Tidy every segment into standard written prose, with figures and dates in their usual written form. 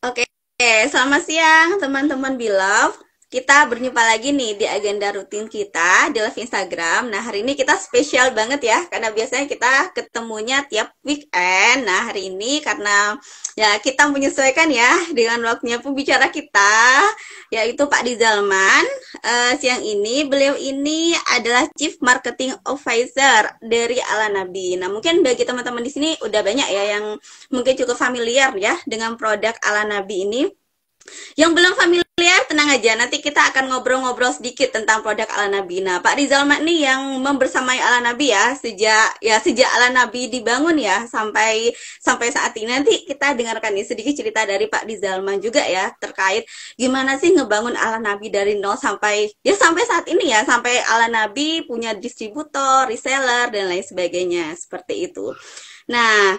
Oke, selamat siang teman-teman Beloved. Kita berjumpa lagi nih di agenda rutin kita di live Instagram. Nah, hari ini kita spesial banget ya, karena biasanya kita ketemunya tiap weekend. Nah, hari ini karena ya kita menyesuaikan ya dengan waktunya pembicara kita, yaitu Pak Dizalman. Siang ini, beliau ini adalah Chief Marketing Officer dari Ala Nabi. Nah, mungkin bagi teman-teman di sini udah banyak ya yang mungkin cukup familiar ya dengan produk Ala Nabi ini. Yang belum familiar, tenang aja. Nanti kita akan ngobrol-ngobrol sedikit tentang produk Ala Nabi. Nah, Pak Rizal Mak nih yang membersamai Ala Nabi ya sejak Ala Nabi dibangun ya sampai saat ini. Nanti kita dengarkan nih sedikit cerita dari Pak Rizal Mak juga ya terkait gimana sih ngebangun Ala Nabi dari nol sampai saat ini ya, sampai Ala Nabi punya distributor, reseller dan lain sebagainya seperti itu. Nah,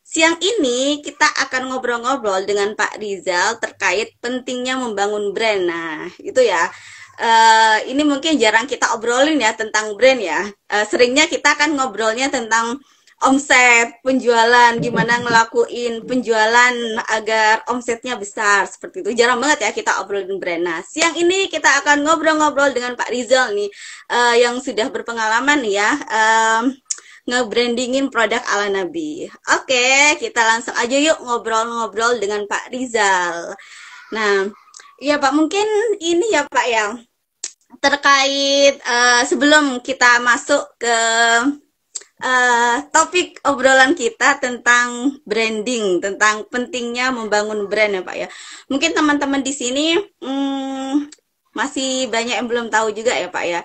siang ini kita akan ngobrol-ngobrol dengan Pak Rizal terkait pentingnya membangun brand. Nah, itu ya. Ini mungkin jarang kita obrolin ya tentang brand ya. Seringnya kita akan ngobrolnya tentang omset, penjualan, gimana ngelakuin penjualan agar omsetnya besar seperti itu. Jarang banget ya kita obrolin brand. Nah, siang ini kita akan ngobrol-ngobrol dengan Pak Rizal nih, yang sudah berpengalaman nih ya. Nge-brandingin produk Ala Nabi. Oke, kita langsung aja yuk ngobrol-ngobrol dengan Pak Rizal. Nah, ya Pak, mungkin ini ya Pak ya, terkait sebelum kita masuk ke topik obrolan kita tentang branding, tentang pentingnya membangun brand ya Pak ya. Mungkin teman-teman di sini masih banyak yang belum tahu juga ya Pak ya,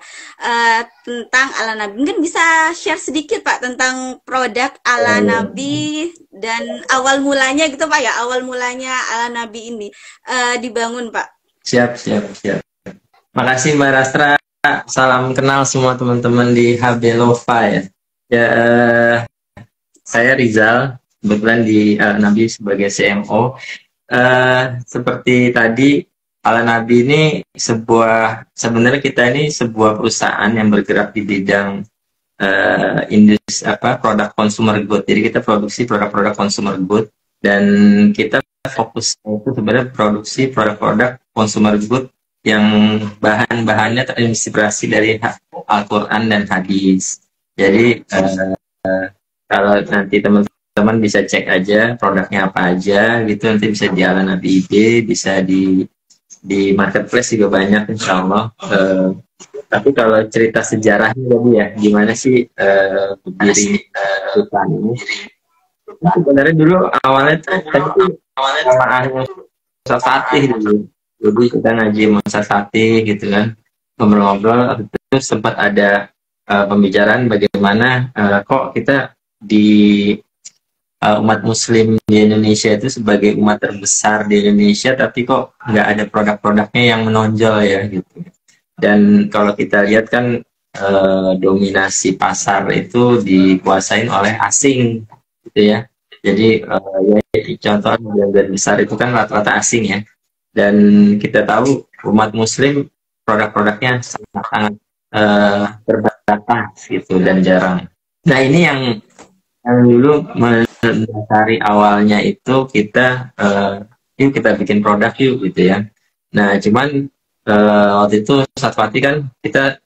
tentang Ala Nabi. Mungkin bisa share sedikit Pak tentang produk Ala Nabi dan awal mulanya gitu Pak ya, awal mulanya Ala Nabi ini dibangun Pak. Siap, siap, siap. Makasih Mbak Rastra. Salam kenal semua teman-teman di HB Lova ya. Ya, saya Rizal, kebetulan di Ala Nabi sebagai CMO. Seperti tadi, Ala Nabi ini sebenarnya kita ini sebuah perusahaan yang bergerak di bidang produk consumer good. Jadi kita produksi produk-produk consumer good dan kita fokus itu sebenarnya produksi produk-produk consumer good yang bahan-bahannya terinspirasi dari Al-Quran dan hadis. Jadi kalau nanti teman-teman bisa cek aja produknya apa aja gitu, nanti bisa di Ala Nabi ID, bisa di marketplace juga banyak insya Allah. Tapi kalau cerita sejarahnya tadi ya, gimana sih berdiri perusahaan ini? Sebenarnya dulu awalnya sama Musa Fatih dulu. Jadi kita ngaji Musa Fatih gitu kan, ngobrol-ngobrol. Terus sempat ada pembicaraan bagaimana kok kita di umat muslim di Indonesia itu sebagai umat terbesar di Indonesia tapi kok nggak ada produk-produknya yang menonjol ya gitu. Dan kalau kita lihat kan dominasi pasar itu dikuasain oleh asing gitu ya. Jadi contoh brand besar itu kan rata-rata asing ya. Dan kita tahu umat muslim produk-produknya sangat-sangat terbatas gitu dan jarang. Nah ini yang dulu mendasari awalnya itu kita yuk kita bikin produk yuk gitu ya. Nah cuman waktu itu Satwati kan kita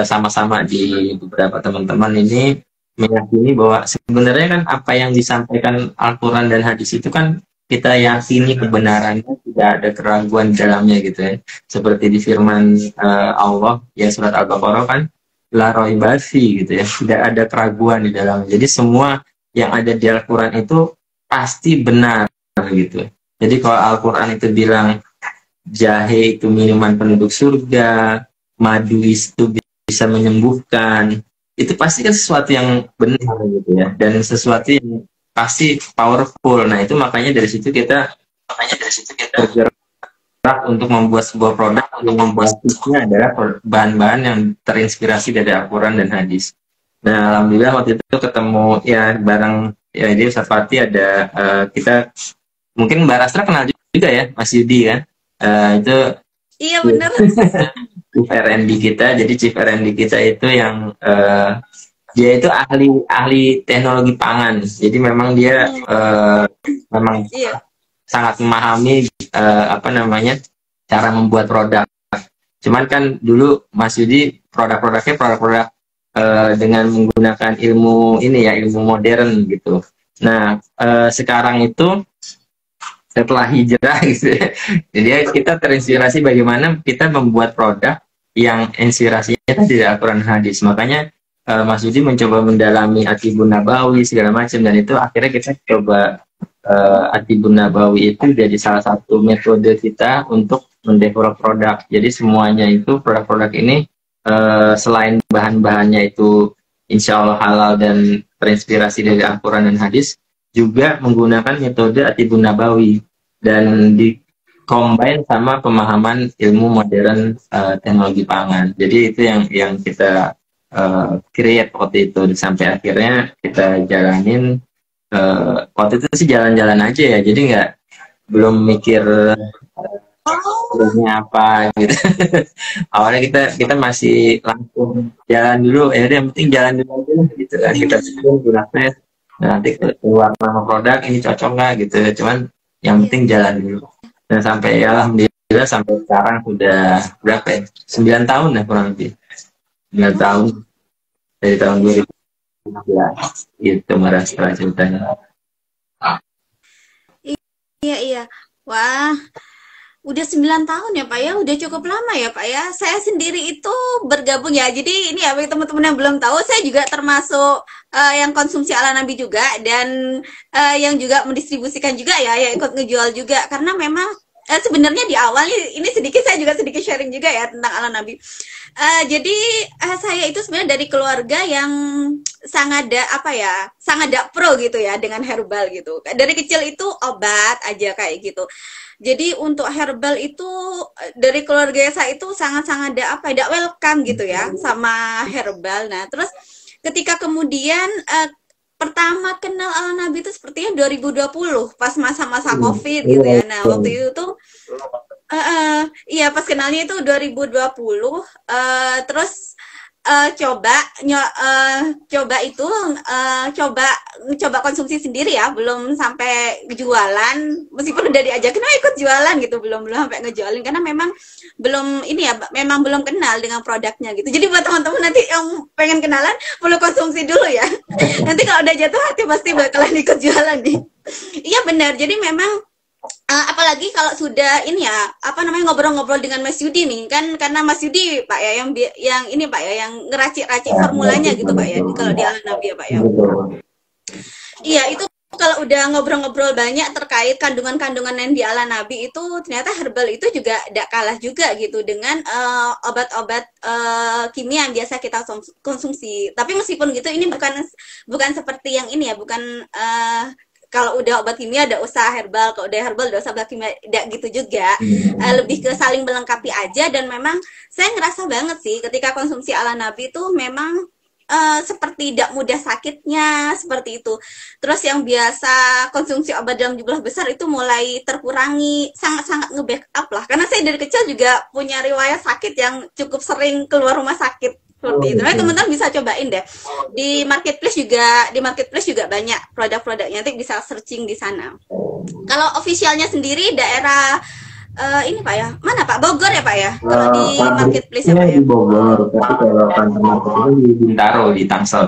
sama-sama di beberapa teman-teman ini meyakini bahwa sebenarnya kan apa yang disampaikan Al-Quran dan hadis itu kan kita yakini kebenarannya, tidak ada keraguan di dalamnya gitu ya. Seperti di firman Allah ya surat Al-Baqarah kan la raiba fi gitu ya, tidak ada keraguan di dalamnya. Jadi semua yang ada di Al-Quran itu pasti benar gitu. Jadi kalau Al-Quran itu bilang jahe itu minuman penduduk surga, madu itu bisa menyembuhkan, itu pasti kan sesuatu yang benar gitu ya, dan sesuatu yang pasti powerful. Nah itu makanya dari situ kita bergerak untuk membuat sebuah produk yang membuatnya adalah bahan-bahan yang terinspirasi dari Al-Quran dan hadis. Nah alhamdulillah waktu itu ketemu ya bareng ya di Ustaz Fatih ada kita mungkin Mbak Rastra kenal juga ya Mas Yudi kan, itu Iya benar. Chief R&D kita. Jadi Chief R&D kita itu yang dia itu ahli teknologi pangan. Jadi memang dia memang Iya. sangat memahami apa namanya cara membuat produk. Cuman kan dulu Mas Yudi produk-produknya produk-produk dengan menggunakan ilmu ini ya, ilmu modern gitu. Nah sekarang itu setelah hijrah gitu ya, jadi kita terinspirasi bagaimana kita membuat produk yang inspirasinya dari Al-Quran hadis. Makanya Mas Yudi mencoba mendalami Atibun Nabawi segala macam, dan itu akhirnya kita coba Atibun Nabawi itu jadi salah satu metode kita untuk mendevelop produk. Jadi semuanya itu produk-produk ini selain bahan-bahannya itu insya Allah halal dan terinspirasi dari Al-Quran dan hadis, juga menggunakan metode Atibun Nabawi dan di combine sama pemahaman ilmu modern teknologi pangan. Jadi itu yang kita create waktu itu, sampai akhirnya kita jalanin. Waktu itu sih jalan-jalan aja ya, jadi belum mikir terusnya apa gitu. Awalnya kita masih langsung jalan dulu, ya udah yang penting jalan dulu aja gitu kan. Kita guna tes, nanti keluar nama produk ini cocok nggak gitu. Cuman yang penting jalan dulu. Dan sampai alhamdulillah sampai sekarang sudah berapa ya? 9 tahun ya kurang lebih. 9 tahun dari tahun 2015 gitu merasa ceritanya. Iya. Wah, udah 9 tahun ya Pak ya, udah cukup lama ya Pak ya. Saya sendiri itu bergabung ya, jadi ini ya bagi teman-teman yang belum tahu, saya juga termasuk yang konsumsi ala Nabi juga, dan yang juga mendistribusikan juga ya, yang ikut ngejual juga. Karena memang sebenarnya di awal ini saya juga sedikit sharing juga ya tentang ala Nabi. Jadi saya itu sebenarnya dari keluarga yang sangat pro gitu ya dengan herbal gitu. Dari kecil itu obat aja kayak gitu. Jadi untuk herbal itu dari keluarga saya itu sangat-sangat welcome gitu ya sama herbal. Nah, terus ketika kemudian pertama kenal ala Nabi itu sepertinya 2020 pas masa-masa Covid gitu ya. Nah, waktu itu tuh iya pas kenalnya itu 2020, terus coba konsumsi sendiri ya, belum sampai jualan, meskipun udah diajakin ikut jualan gitu, belum sampai ngejualin karena memang belum memang belum kenal dengan produknya gitu. Jadi buat teman-teman nanti yang pengen kenalan perlu konsumsi dulu ya. Nanti kalau udah jatuh hati pasti bakalan ikut jualan nih. Iya benar. Jadi memang apalagi kalau sudah ngobrol-ngobrol dengan Mas Yudi nih kan, karena Mas Yudi Pak ya yang ini Pak ya yang ngeracik-racik formulanya gitu Pak ya kalau di ala Nabi ya Pak ya. Iya itu kalau udah ngobrol-ngobrol banyak terkait kandungan-kandungan yang di ala Nabi itu, ternyata herbal itu juga tidak kalah juga gitu dengan obat-obat kimia yang biasa kita konsumsi. Tapi meskipun gitu ini bukan seperti yang ini ya, bukan kalau udah obat kimia ada usaha herbal, kalau udah herbal ada usaha obat kimia, tidak gitu juga. Lebih ke saling melengkapi aja. Dan memang saya ngerasa banget sih ketika konsumsi ala Nabi itu memang seperti tidak mudah sakitnya, seperti itu. Terus yang biasa konsumsi obat dalam jumlah besar itu mulai terkurangi, sangat-sangat nge-backup lah. Karena saya dari kecil juga punya riwayat sakit yang cukup sering keluar rumah sakit. Seperti itu. Nah, teman-teman bisa cobain deh. Di marketplace juga banyak produk-produknya, nanti bisa searching di sana. Kalau officialnya sendiri daerah ini Pak ya, mana Pak? Bogor ya Pak ya? Kalau di marketplace ya Pak ya? Di Bogor, tapi kalau kantor market itu di Bintaro, di Tangsel.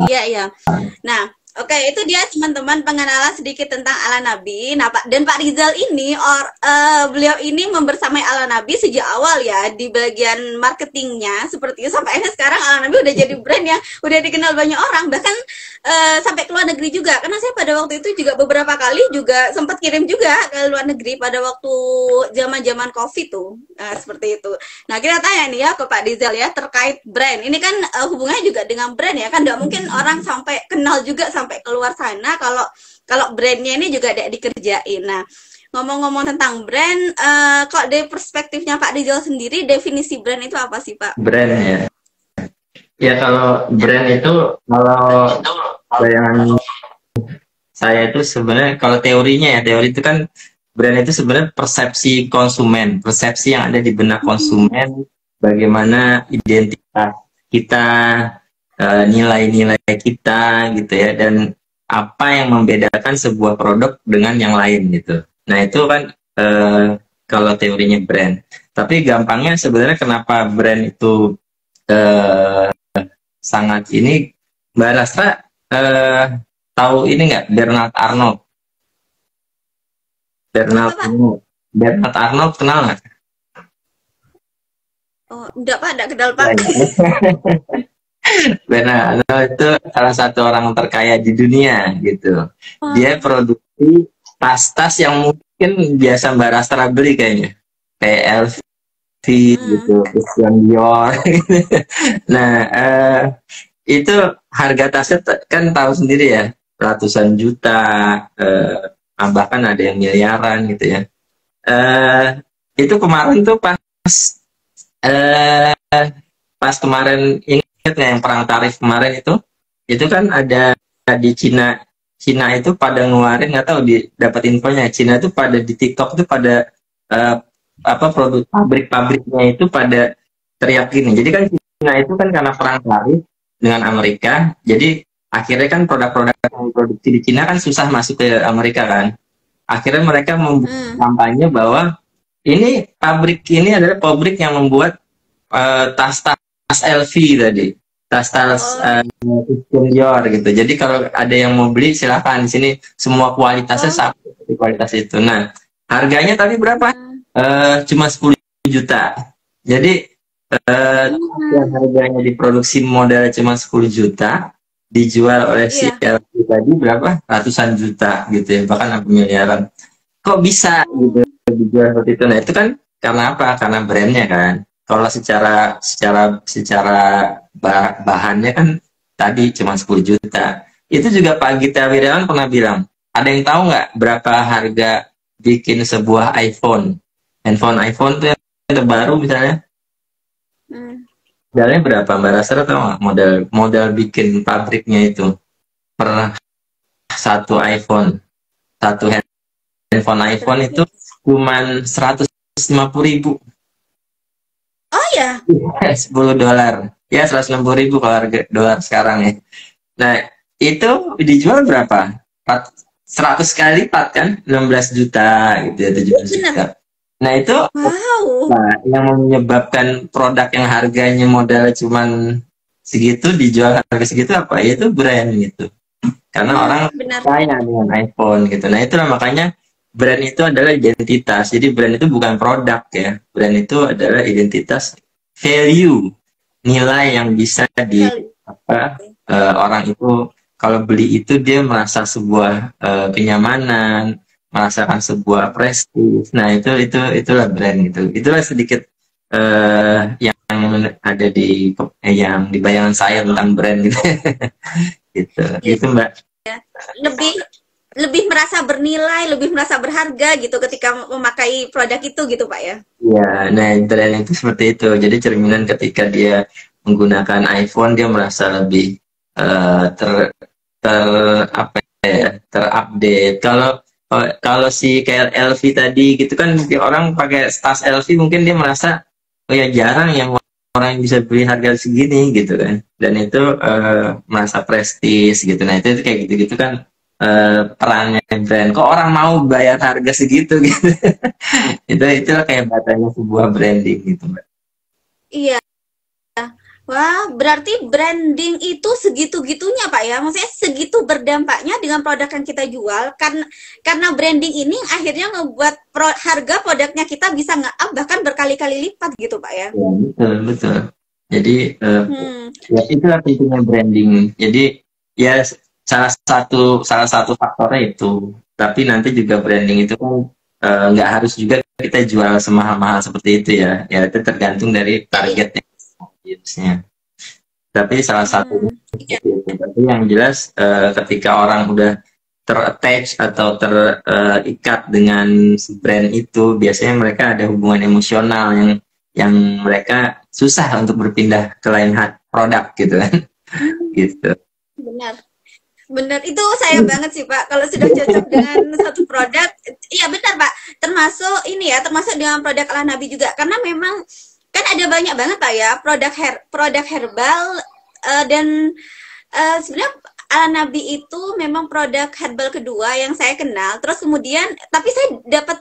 Iya. Nah, oke, itu dia teman-teman pengenalan sedikit tentang ala Nabi. Nah, dan Pak Rizal ini, beliau ini membersamai ala Nabi sejak awal ya di bagian marketingnya seperti itu, sampai akhirnya sekarang ala Nabi udah jadi brand yang udah dikenal banyak orang, bahkan sampai ke luar negeri juga. Karena saya pada waktu itu juga beberapa kali juga sempat kirim juga ke luar negeri pada waktu zaman-zaman Covid tuh, seperti itu. Nah, kita tanya nih ya ke Pak Rizal ya terkait brand. Ini kan hubungannya juga dengan brand ya kan, nggak mungkin orang sampai kenal juga sampai keluar sana kalau brandnya ini juga tidak dikerjain. Nah, ngomong-ngomong tentang brand, kok dari perspektifnya Pak Rizal sendiri, definisi brand itu apa sih Pak? Brand ya kalau brand itu, kalau bayangan saya itu sebenarnya, kalau teori itu kan brand itu sebenarnya persepsi konsumen, persepsi yang ada di benak konsumen, bagaimana identitas kita, nilai-nilai kita gitu ya. Dan apa yang membedakan sebuah produk dengan yang lain gitu. Nah itu kan kalau teorinya brand. Tapi gampangnya sebenarnya kenapa brand itu sangat ini, Mbak Rastra tahu ini nggak Bernard Arnault? Bernard Apa, Pak? Arnault. Bernard Arnault kenal nggak? Oh, enggak, Pak, enggak kenal, Pak. Bernard Arnault itu salah satu orang terkaya di dunia gitu. Dia Oh. produksi tas-tas yang mungkin biasa Mbak Rastra beli kayaknya. Kayak LV gitu, Christian Dior. Nah, itu harga tasnya kan tahu sendiri ya, ratusan juta, bahkan ada yang miliaran gitu ya. Itu kemarin tuh eh, pas kemarin ingat nggak yang perang tarif kemarin itu kan ada di Cina. Cina itu pada ngeluarin, nggak tahu dapat infonya, Cina itu pada di TikTok itu pada produk pabrik-pabriknya itu pada teriak gini. Jadi kan Cina itu kan karena perang tarif dengan Amerika, jadi akhirnya kan produk-produk yang diproduksi di Cina kan susah masuk ke Amerika kan. Akhirnya mereka membuat kampanye bahwa ini pabrik ini adalah pabrik yang membuat tas-tas LV tadi, tas-tas Christian Dior gitu. Jadi kalau ada yang mau beli silahkan, di sini semua kualitasnya sama seperti kualitas itu. Nah, harganya tadi berapa? Cuma 10 juta. Jadi yang harganya diproduksi modal cuma 10 juta, dijual oleh si LV tadi berapa? Ratusan juta gitu ya, bahkan miliaran. Kok bisa gitu dijual seperti itu? Nah, itu kan karena apa? Karena brandnya kan. Kalau secara bahannya kan tadi cuma 10 juta. Itu juga Pak Gita Wirjawan pernah bilang, ada yang tahu nggak berapa harga bikin sebuah iPhone? Handphone iPhone tuh yang terbaru misalnya. Modalnya berapa, Mbak Rastra tahu nggak? Modal bikin pabriknya itu per satu iPhone. Satu handphone iPhone itu cuma 150.000. Oh ya? $10. Ya, 160.000 kalau harga dolar sekarang ya. Nah, itu dijual berapa? 100 kali lipat kan? 16 juta gitu ya, 17 juta. Nah, itu yang menyebabkan produk yang harganya modal cuman segitu dijual harga segitu apa? Ya, itu brand gitu. Karena orang percaya dengan iPhone gitu. Nah, itulah makanya brand itu adalah identitas. Jadi brand itu bukan produk ya. Brand itu adalah identitas, value, nilai yang bisa orang itu kalau beli itu dia merasa sebuah kenyamanan, merasakan sebuah prestis. Nah, itulah brand gitu. Itulah sedikit yang ada di yang di bayangan saya tentang brand gitu. gitu Mbak. Lebih merasa bernilai, lebih merasa berharga gitu ketika memakai produk itu gitu Pak ya. Ya, nah brand itu seperti itu. Jadi cerminan ketika dia menggunakan iPhone, dia merasa lebih terupdate. Kalau si kayak LV tadi gitu kan, orang pakai tas LV mungkin dia merasa oh ya jarang yang orang yang bisa beli harga segini gitu kan. Dan itu merasa prestis gitu. Nah itu kayak gitu-gitu kan perannya brand. Kok orang mau bayar harga segitu gitu. itu kayak batanya sebuah branding gitu Mbak. Iya. Wah, berarti branding itu segitu-gitunya Pak ya. Maksudnya segitu berdampaknya dengan produk yang kita jual, karena branding ini akhirnya ngebuat harga produknya kita bisa nge-up bahkan berkali-kali lipat gitu Pak ya. Ya, betul. Jadi ya itulah pentingnya branding. Jadi ya salah satu faktornya itu. Tapi nanti juga branding itu kan nggak harus juga kita jual semahal-mahal seperti itu ya. Ya itu tergantung dari targetnya. Tapi salah satu tapi yang jelas ketika orang udah ter-attach atau terikat dengan brand itu, biasanya mereka ada hubungan emosional yang mereka susah untuk berpindah ke lain produk gitu kan. Gitu. Benar, itu saya banget sih Pak. Kalau sudah cocok dengan satu produk, iya benar Pak. Termasuk ini ya, termasuk dengan produk ala Nabi juga, karena memang kan ada banyak banget Pak ya produk herbal dan sebenarnya Ala Nabi itu memang produk herbal kedua yang saya kenal. Terus kemudian, tapi saya dapat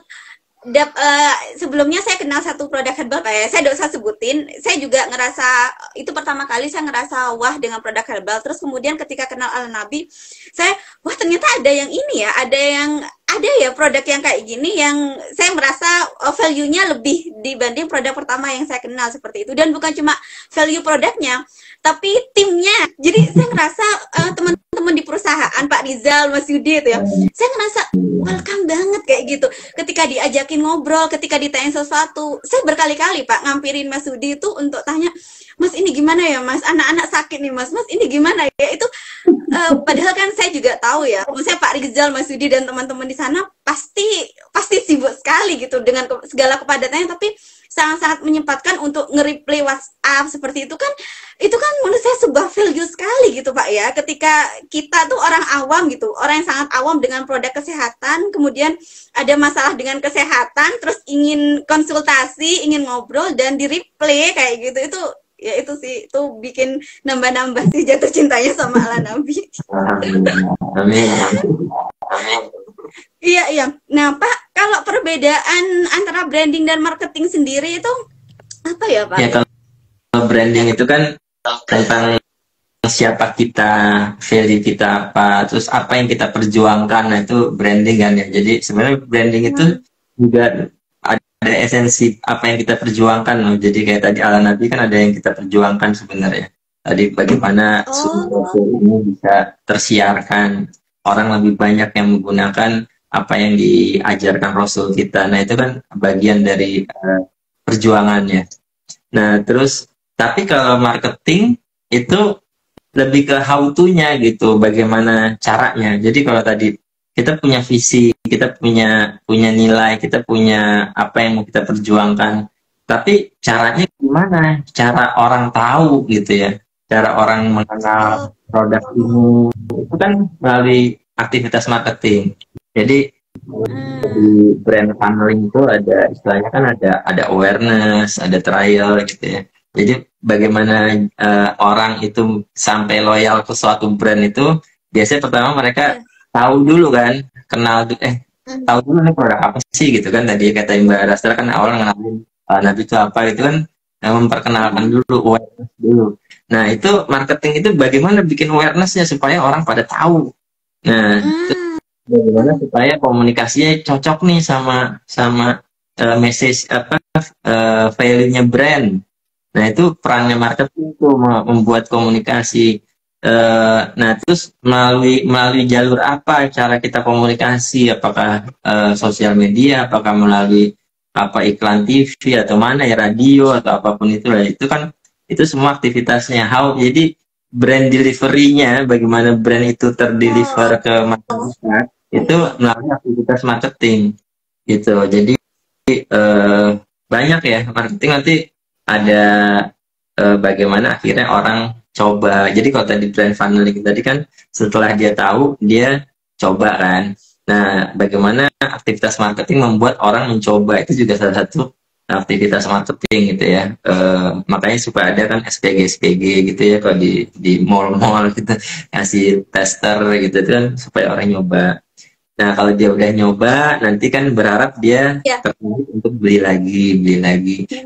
sebelumnya saya kenal satu produk herbal Pak ya. Saya tidak usah sebutin. Saya juga ngerasa itu pertama kali saya ngerasa wah dengan produk herbal. Terus kemudian ketika kenal Ala Nabi, saya wah ternyata ada yang ini ya, ada ya produk yang kayak gini yang saya merasa value-nya lebih dibanding produk pertama yang saya kenal seperti itu. Dan bukan cuma value produknya, tapi timnya. Jadi saya ngerasa teman-teman di perusahaan Pak Rizal, Mas Yudi itu ya, saya ngerasa welcome banget kayak gitu. Ketika diajakin ngobrol, ketika ditanya sesuatu, saya berkali-kali Pak ngampirin Mas Yudi itu untuk tanya, Mas ini gimana ya Mas, anak-anak sakit nih Mas, Mas ini gimana ya, itu padahal kan saya juga tahu ya, maksudnya Pak Rizal, Mas Yudi dan teman-teman di sana pasti sibuk sekali gitu dengan segala kepadatannya, tapi sangat-sangat menyempatkan untuk nge-reply WhatsApp seperti itu kan menurut saya sebuah value sekali gitu Pak ya. Ketika kita tuh orang awam gitu, orang yang sangat awam dengan produk kesehatan, kemudian ada masalah dengan kesehatan, terus ingin konsultasi, ingin ngobrol dan di-reply kayak gitu, itu ya itu sih, itu bikin nambah-nambah sih jatuh cintanya sama Ala Nabi. Amin. Amin. Iya. Nah Pak, kalau perbedaan antara branding dan marketing sendiri itu apa ya Pak? Ya kalau branding itu kan tentang siapa kita, value kita apa, terus apa yang kita perjuangkan, nah itu branding kan ya. Jadi sebenarnya branding itu juga ada esensi apa yang kita perjuangkan loh. Jadi kayak tadi Ala Nabi kan ada yang kita perjuangkan sebenarnya. Tadi bagaimana ini bisa tersiarkan, orang lebih banyak yang menggunakan apa yang diajarkan Rasul kita. Nah itu kan bagian dari perjuangannya. Nah terus tapi kalau marketing itu lebih ke how to-nya gitu, bagaimana caranya. Jadi kalau tadi kita punya visi, kita punya nilai, kita punya apa yang mau kita perjuangkan. Tapi caranya gimana? Cara orang tahu gitu ya. Cara orang mengenal produk ini itu kan melalui aktivitas marketing. Jadi di brand funneling itu ada istilahnya kan ada awareness, ada trial gitu ya. Jadi bagaimana orang itu sampai loyal ke suatu brand itu biasanya pertama mereka tahu dulu kan, kenal tahu dulu nih produk apa sih gitu kan. Tadi kata Mbak Rastra kan awal ngenalin Nabi itu apa itu kan, memperkenalkan dulu, awareness dulu. Nah itu marketing itu bagaimana bikin awarenessnya supaya orang pada tahu. Nah bagaimana supaya komunikasinya cocok nih sama message value-nya brand. Nah itu perannya marketing itu membuat komunikasi. Nah terus melalui jalur apa cara kita komunikasi? Apakah sosial media? Apakah melalui iklan TV atau mana ya, radio atau apapun itu lah. Itu kan itu semua aktivitasnya. Jadi brand delivery-nya, bagaimana brand itu terdeliver ke masyarakat itu melalui aktivitas marketing gitu. Jadi banyak ya marketing, nanti ada bagaimana akhirnya orang coba. Jadi kalau tadi brand funneling tadi kan setelah dia tahu dia coba kan. Nah bagaimana aktivitas marketing membuat orang mencoba, itu juga salah satu aktivitas marketing gitu ya. Makanya supaya ada kan SPG gitu ya, kalau di mall-mall gitu kasih tester gitu kan supaya orang nyoba. Nah kalau dia udah nyoba nanti kan berharap dia tertarik untuk beli lagi.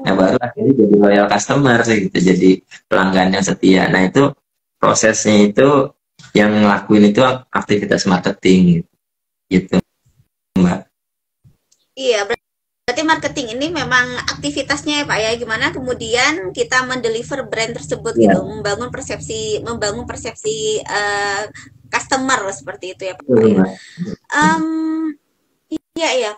Nah baru akhirnya jadi loyal customer gitu, jadi pelanggan yang setia. Nah itu prosesnya itu yang ngelakuin itu aktivitas marketing gitu Mbak. Iya, berarti marketing ini memang aktivitasnya ya Pak ya, gimana kemudian kita mendeliver brand tersebut gitu, membangun persepsi customer seperti itu ya Pak. Iya.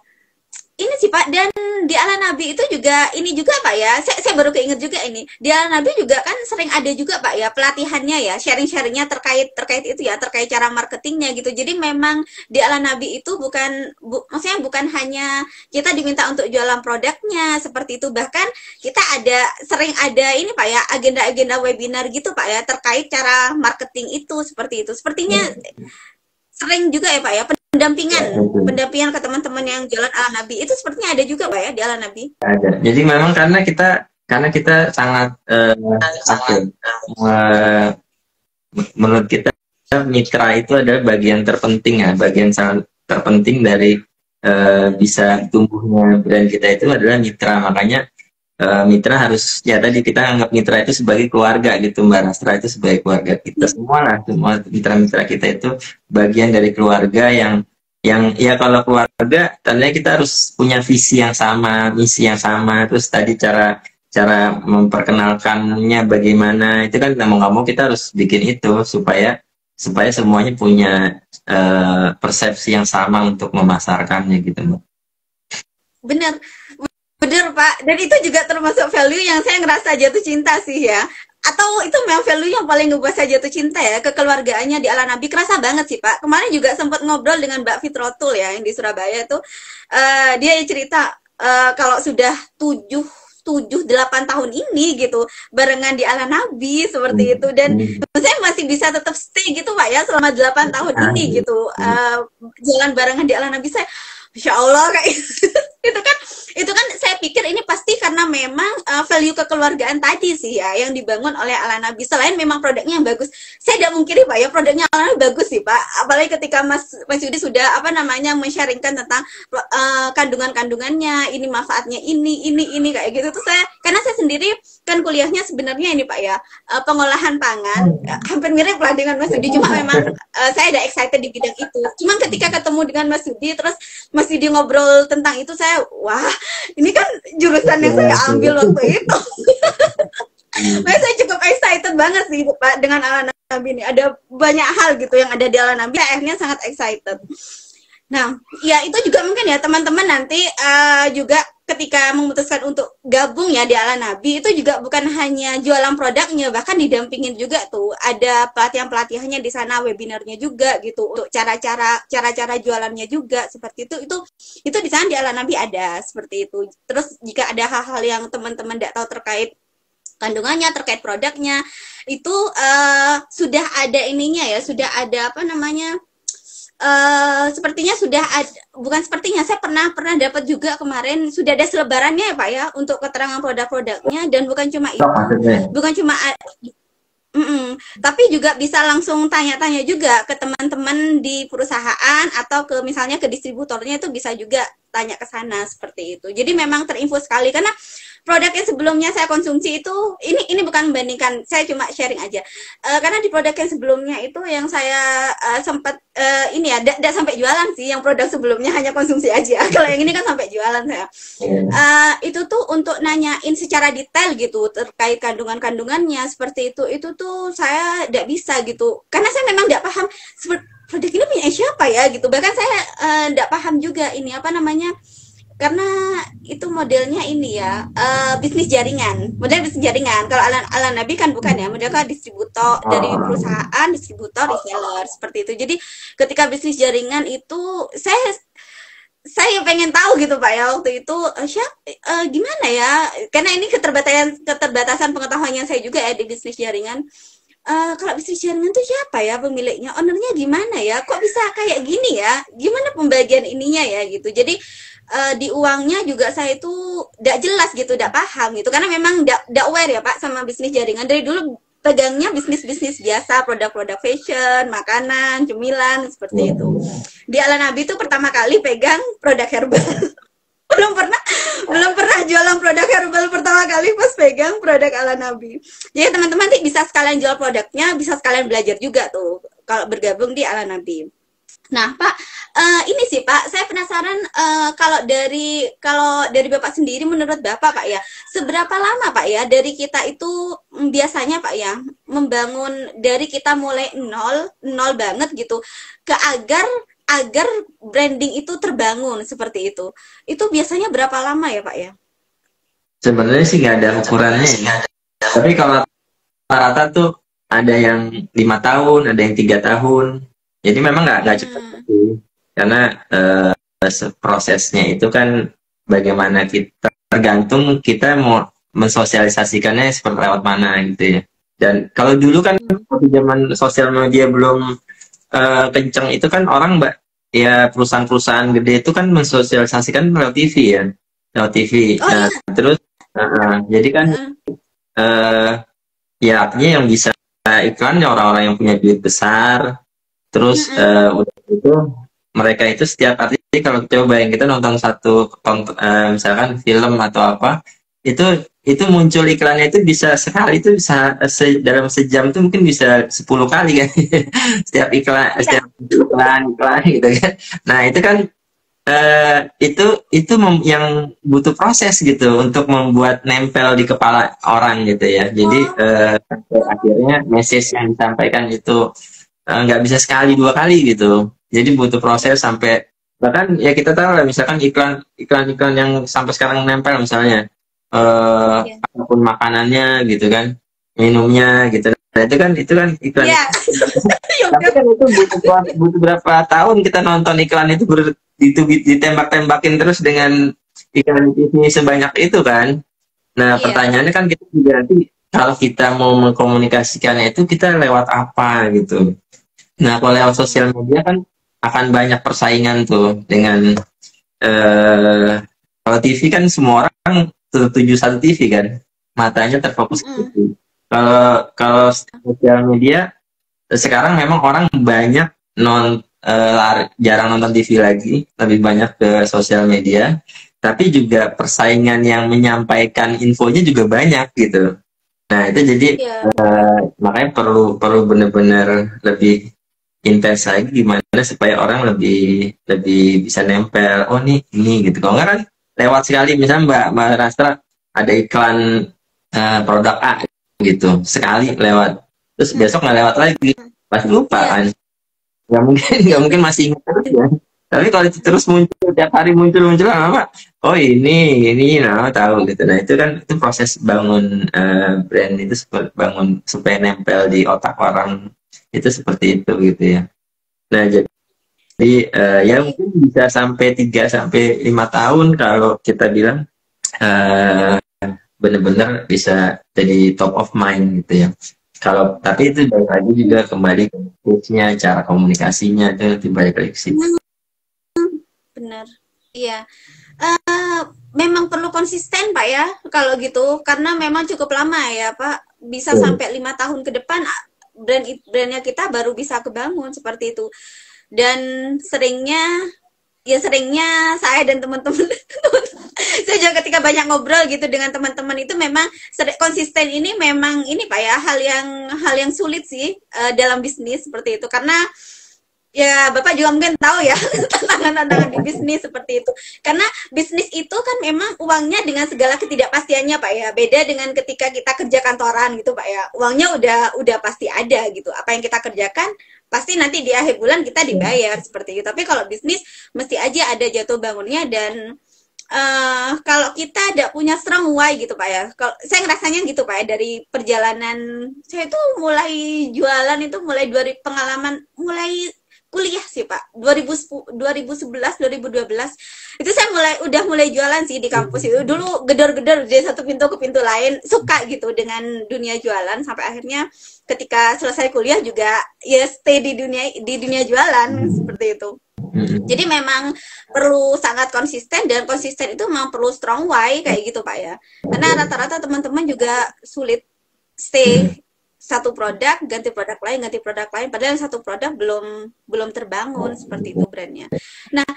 Ini sih Pak, dan di Ala Nabi itu juga ini juga Pak ya, saya baru keinget juga ini, di Ala Nabi juga kan sering ada juga Pak ya pelatihannya ya, sharing-sharingnya terkait itu ya, terkait cara marketingnya gitu. Jadi memang di Ala Nabi itu maksudnya bukan hanya kita diminta untuk jualan produknya seperti itu, bahkan kita sering ada ini Pak ya, agenda-agenda webinar gitu Pak ya, terkait cara marketing itu seperti itu. Sepertinya sering juga ya Pak ya pendampingan ke teman-teman yang jalan Ala Nabi itu sepertinya ada juga Pak ya di Ala Nabi. Ada. Jadi memang karena kita sangat menurut kita mitra itu adalah bagian terpenting ya, bagian sangat terpenting dari bisa tumbuhnya brand kita itu adalah mitra. Makanya mitra harus, ya tadi kita anggap mitra itu sebagai keluarga gitu, Mbak Rastra itu sebagai keluarga kita semua lah, semua mitra-mitra kita itu bagian dari keluarga yang ya kalau keluarga tandanya kita harus punya visi yang sama, misi yang sama, terus tadi cara cara memperkenalkannya bagaimana itu kan mau nggak mau kita harus bikin itu supaya supaya semuanya punya persepsi yang sama untuk memasarkannya gitu, Mbak. Bener, bener Pak. Dan itu juga termasuk value yang saya ngerasa jatuh cinta sih ya. Atau itu memang value yang paling ngebuat saya jatuh cinta ya, kekeluargaannya di Ala Nabi. Kerasa banget sih Pak. Kemarin juga sempat ngobrol dengan Mbak Fitrotul ya, yang di Surabaya itu. Dia cerita kalau sudah 7-8 tahun ini gitu barengan di Ala Nabi seperti itu, dan saya masih bisa tetap stay gitu Pak ya selama 8 tahun ini gitu, jalan barengan di Ala Nabi. Saya Insya Allah kayak itu kan saya pikir ini pasti karena memang value kekeluargaan tadi sih ya yang dibangun oleh Ala Nabi. Selain memang produknya yang bagus, saya tidak mungkiri Pak ya produknya Ala Nabi bagus sih Pak. Apalagi ketika Mas Yudi sudah men-sharingkan tentang kandungannya, ini manfaatnya ini kayak gitu tuh. Karena saya sendiri kan kuliahnya sebenarnya ini Pak ya, pengolahan pangan, hampir mirip lah dengan Mas Yudi, cuma memang saya ada excited di bidang itu. Cuman ketika ketemu dengan Mas Yudi, terus Mas Yudi ngobrol tentang itu, saya wah, ini kan jurusan yang saya ambil waktu itu. Makanya saya cukup excited banget sih Pak dengan Ala Nabi ini. Ada banyak hal gitu yang ada di Ala Nabi, akhirnya sangat excited. Nah, ya itu juga mungkin ya teman-teman nanti juga ketika memutuskan untuk gabung ya di Ala Nabi, itu juga bukan hanya jualan produknya, bahkan didampingin juga tuh. Ada pelatihan-pelatihannya di sana, webinarnya juga gitu, untuk cara-cara jualannya juga seperti itu. Itu di sana di Ala Nabi ada seperti itu. Terus jika ada hal-hal yang teman-teman tidak tahu terkait kandungannya, terkait produknya, itu sudah ada ininya ya, sudah ada sepertinya sudah ada, bukan sepertinya, saya pernah dapat juga kemarin, sudah ada selebarannya ya Pak ya untuk keterangan produk-produknya, dan bukan cuma itu, tapi juga bisa langsung tanya-tanya juga ke teman-teman di perusahaan atau ke misalnya ke distributornya, itu bisa juga tanya ke sana seperti itu. Jadi memang terinfo sekali, karena produk yang sebelumnya saya konsumsi itu, ini bukan membandingkan, saya cuma sharing aja. Karena di produk yang sebelumnya itu yang saya sempat ini ya, tidak sampai jualan sih, yang produk sebelumnya hanya konsumsi aja. Kalau yang ini kan sampai jualan saya. Itu tuh untuk nanyain secara detail gitu terkait kandungannya seperti itu tuh saya tidak bisa gitu. Karena saya memang tidak paham produk ini punya siapa ya gitu. Bahkan saya tidak paham juga ini karena itu modelnya ini ya, bisnis jaringan, model bisnis jaringan. Kalau Ala Nabi kan bukan ya, model kan distributor dari perusahaan, distributor, reseller seperti itu. Jadi ketika bisnis jaringan itu saya pengen tahu gitu Pak ya waktu itu, gimana ya, karena ini keterbatasan pengetahuannya saya juga ya di bisnis jaringan. Kalau bisnis jaringan itu siapa ya pemiliknya, ownernya gimana ya, kok bisa kayak gini ya, gimana pembagian ininya ya gitu. Jadi di uangnya juga saya itu tidak jelas gitu, tidak paham gitu, karena memang tidak aware ya Pak sama bisnis jaringan. Dari dulu pegangnya bisnis biasa, produk-produk fashion, makanan, cemilan seperti itu. Di Ala Nabi itu pertama kali pegang produk herbal. belum pernah jualan produk herbal, pertama kali pas pegang produk Ala Nabi. Jadi teman-teman bisa sekalian jual produknya, bisa sekalian belajar juga tuh kalau bergabung di Ala Nabi. Nah Pak, ini sih Pak, saya penasaran kalau dari Bapak sendiri, menurut Bapak Pak ya, seberapa lama Pak ya dari kita itu biasanya Pak ya membangun, dari kita mulai nol banget gitu ke agar branding itu terbangun seperti itu biasanya berapa lama ya Pak ya? Sebenarnya sih nggak ada ukurannya ya. Tapi kalau rata-rata tuh ada yang 5 tahun, ada yang 3 tahun. Jadi memang nggak cepat sih, karena prosesnya itu kan bagaimana kita, tergantung kita mau mensosialisasikannya seperti lewat mana gitu ya. Dan kalau dulu kan waktu zaman sosial media belum kenceng itu kan orang ya perusahaan-perusahaan gede itu kan mensosialisasikan lewat TV ya, lewat TV. Nah, terus jadi kan ya artinya yang bisa peserta iklan ya orang-orang yang punya duit besar. Terus udah itu mereka itu setiap arti kalau coba yang kita nonton satu misalkan film atau apa, itu muncul iklannya itu bisa sekali, itu bisa dalam sejam itu mungkin bisa 10 kali kan. Setiap setiap iklan gitu kan. Nah itu kan yang butuh proses gitu untuk membuat nempel di kepala orang gitu ya. Jadi akhirnya message yang disampaikan itu nggak bisa sekali 2 kali gitu. Jadi butuh proses sampai, bahkan ya kita tahu lah misalkan iklan yang sampai sekarang nempel misalnya apapun makanannya gitu kan, minumnya gitu. Nah, itu kan iklan. Tapi kan itu butuh berapa tahun kita nonton iklan itu ditembak-tembakin terus dengan iklan TV sebanyak itu kan. Nah, pertanyaannya kan kita juga nanti kalau kita mau mengkomunikasikannya itu kita lewat apa gitu. Nah, kalau lewat sosial media kan akan banyak persaingan tuh dengan kalau TV kan semua orang tertuju satu TV kan, matanya terfokus ke TV. Kalau sosial media sekarang memang orang banyak jarang nonton TV lagi, lebih banyak ke sosial media. Tapi juga persaingan yang menyampaikan infonya juga banyak gitu. Nah itu jadi makanya perlu benar-benar lebih intens lagi gimana supaya orang lebih bisa nempel. Oh ini gitu. Kalau nggak kan lewat sekali, misalnya Mbak Rastra ada iklan produk A gitu, sekali lewat, terus besok nggak lewat lagi, pasti lupa kan. Nggak mungkin masih ingat terus ya. Tapi kalau itu terus muncul tiap hari muncul apa? Oh ini tahu gitu. Nah itu proses bangun brand itu, bangun supaya nempel di otak orang itu seperti itu gitu ya. Nah jadi ya mungkin bisa sampai 3-5 tahun kalau kita bilang benar-benar bisa jadi top of mind gitu ya. Tapi itu balik lagi juga kembali ke tips-nya, cara komunikasinya itu balik lagi sih. Benar, iya. Memang perlu konsisten Pak ya kalau gitu, karena memang cukup lama ya Pak, bisa sampai 5 tahun ke depan brandnya kita baru bisa kebangun seperti itu. Dan seringnya saya dan teman-teman saya juga ketika banyak ngobrol gitu dengan teman-teman itu memang konsisten ini memang ini Pak ya, hal yang sulit sih dalam bisnis seperti itu, karena ya Bapak juga mungkin tahu ya tantangan-tantangan di bisnis seperti itu. Karena bisnis itu kan memang uangnya dengan segala ketidakpastiannya Pak ya. Beda dengan ketika kita kerja kantoran gitu Pak ya. Uangnya udah pasti ada gitu. Apa yang kita kerjakan pasti nanti di akhir bulan kita dibayar seperti itu. Tapi kalau bisnis mesti aja ada jatuh bangunnya, dan kalau kita tidak punya strong why gitu Pak ya. Kalau saya ngerasanya gitu Pak ya, dari perjalanan saya itu mulai jualan itu mulai dari pengalaman mulai kuliah sih Pak, 2011 2012 itu saya udah mulai jualan sih di kampus itu. Dulu gedor-gedor dari satu pintu ke pintu lain, suka gitu dengan dunia jualan, sampai akhirnya ketika selesai kuliah juga ya stay di dunia jualan seperti itu. Jadi memang perlu sangat konsisten, dan konsisten itu memang perlu strong why kayak gitu Pak ya. Karena rata-rata teman-teman juga sulit stay satu produk ganti produk lain, padahal satu produk belum terbangun seperti itu brandnya. Nah,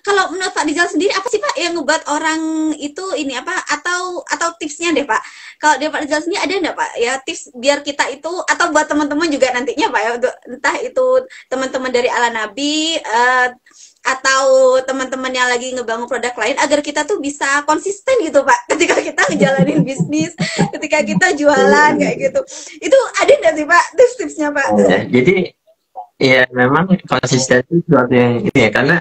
kalau menurut Pak Rizal sendiri apa sih Pak yang ngebuat orang itu ini apa, atau tipsnya deh Pak? Kalau dari Pak Rizal sendiri ada nggak Pak ya tips biar kita itu, atau buat teman-teman juga nantinya Pak ya, untuk entah itu teman-teman dari Ala Nabi atau teman-teman yang lagi ngebangun produk lain, agar kita tuh bisa konsisten gitu Pak ketika kita ngejalanin bisnis, ketika kita jualan kayak gitu. Itu ada nggak sih Pak tips-tipsnya Pak? Jadi ya memang konsisten itu sesuatu yang ini ya, karena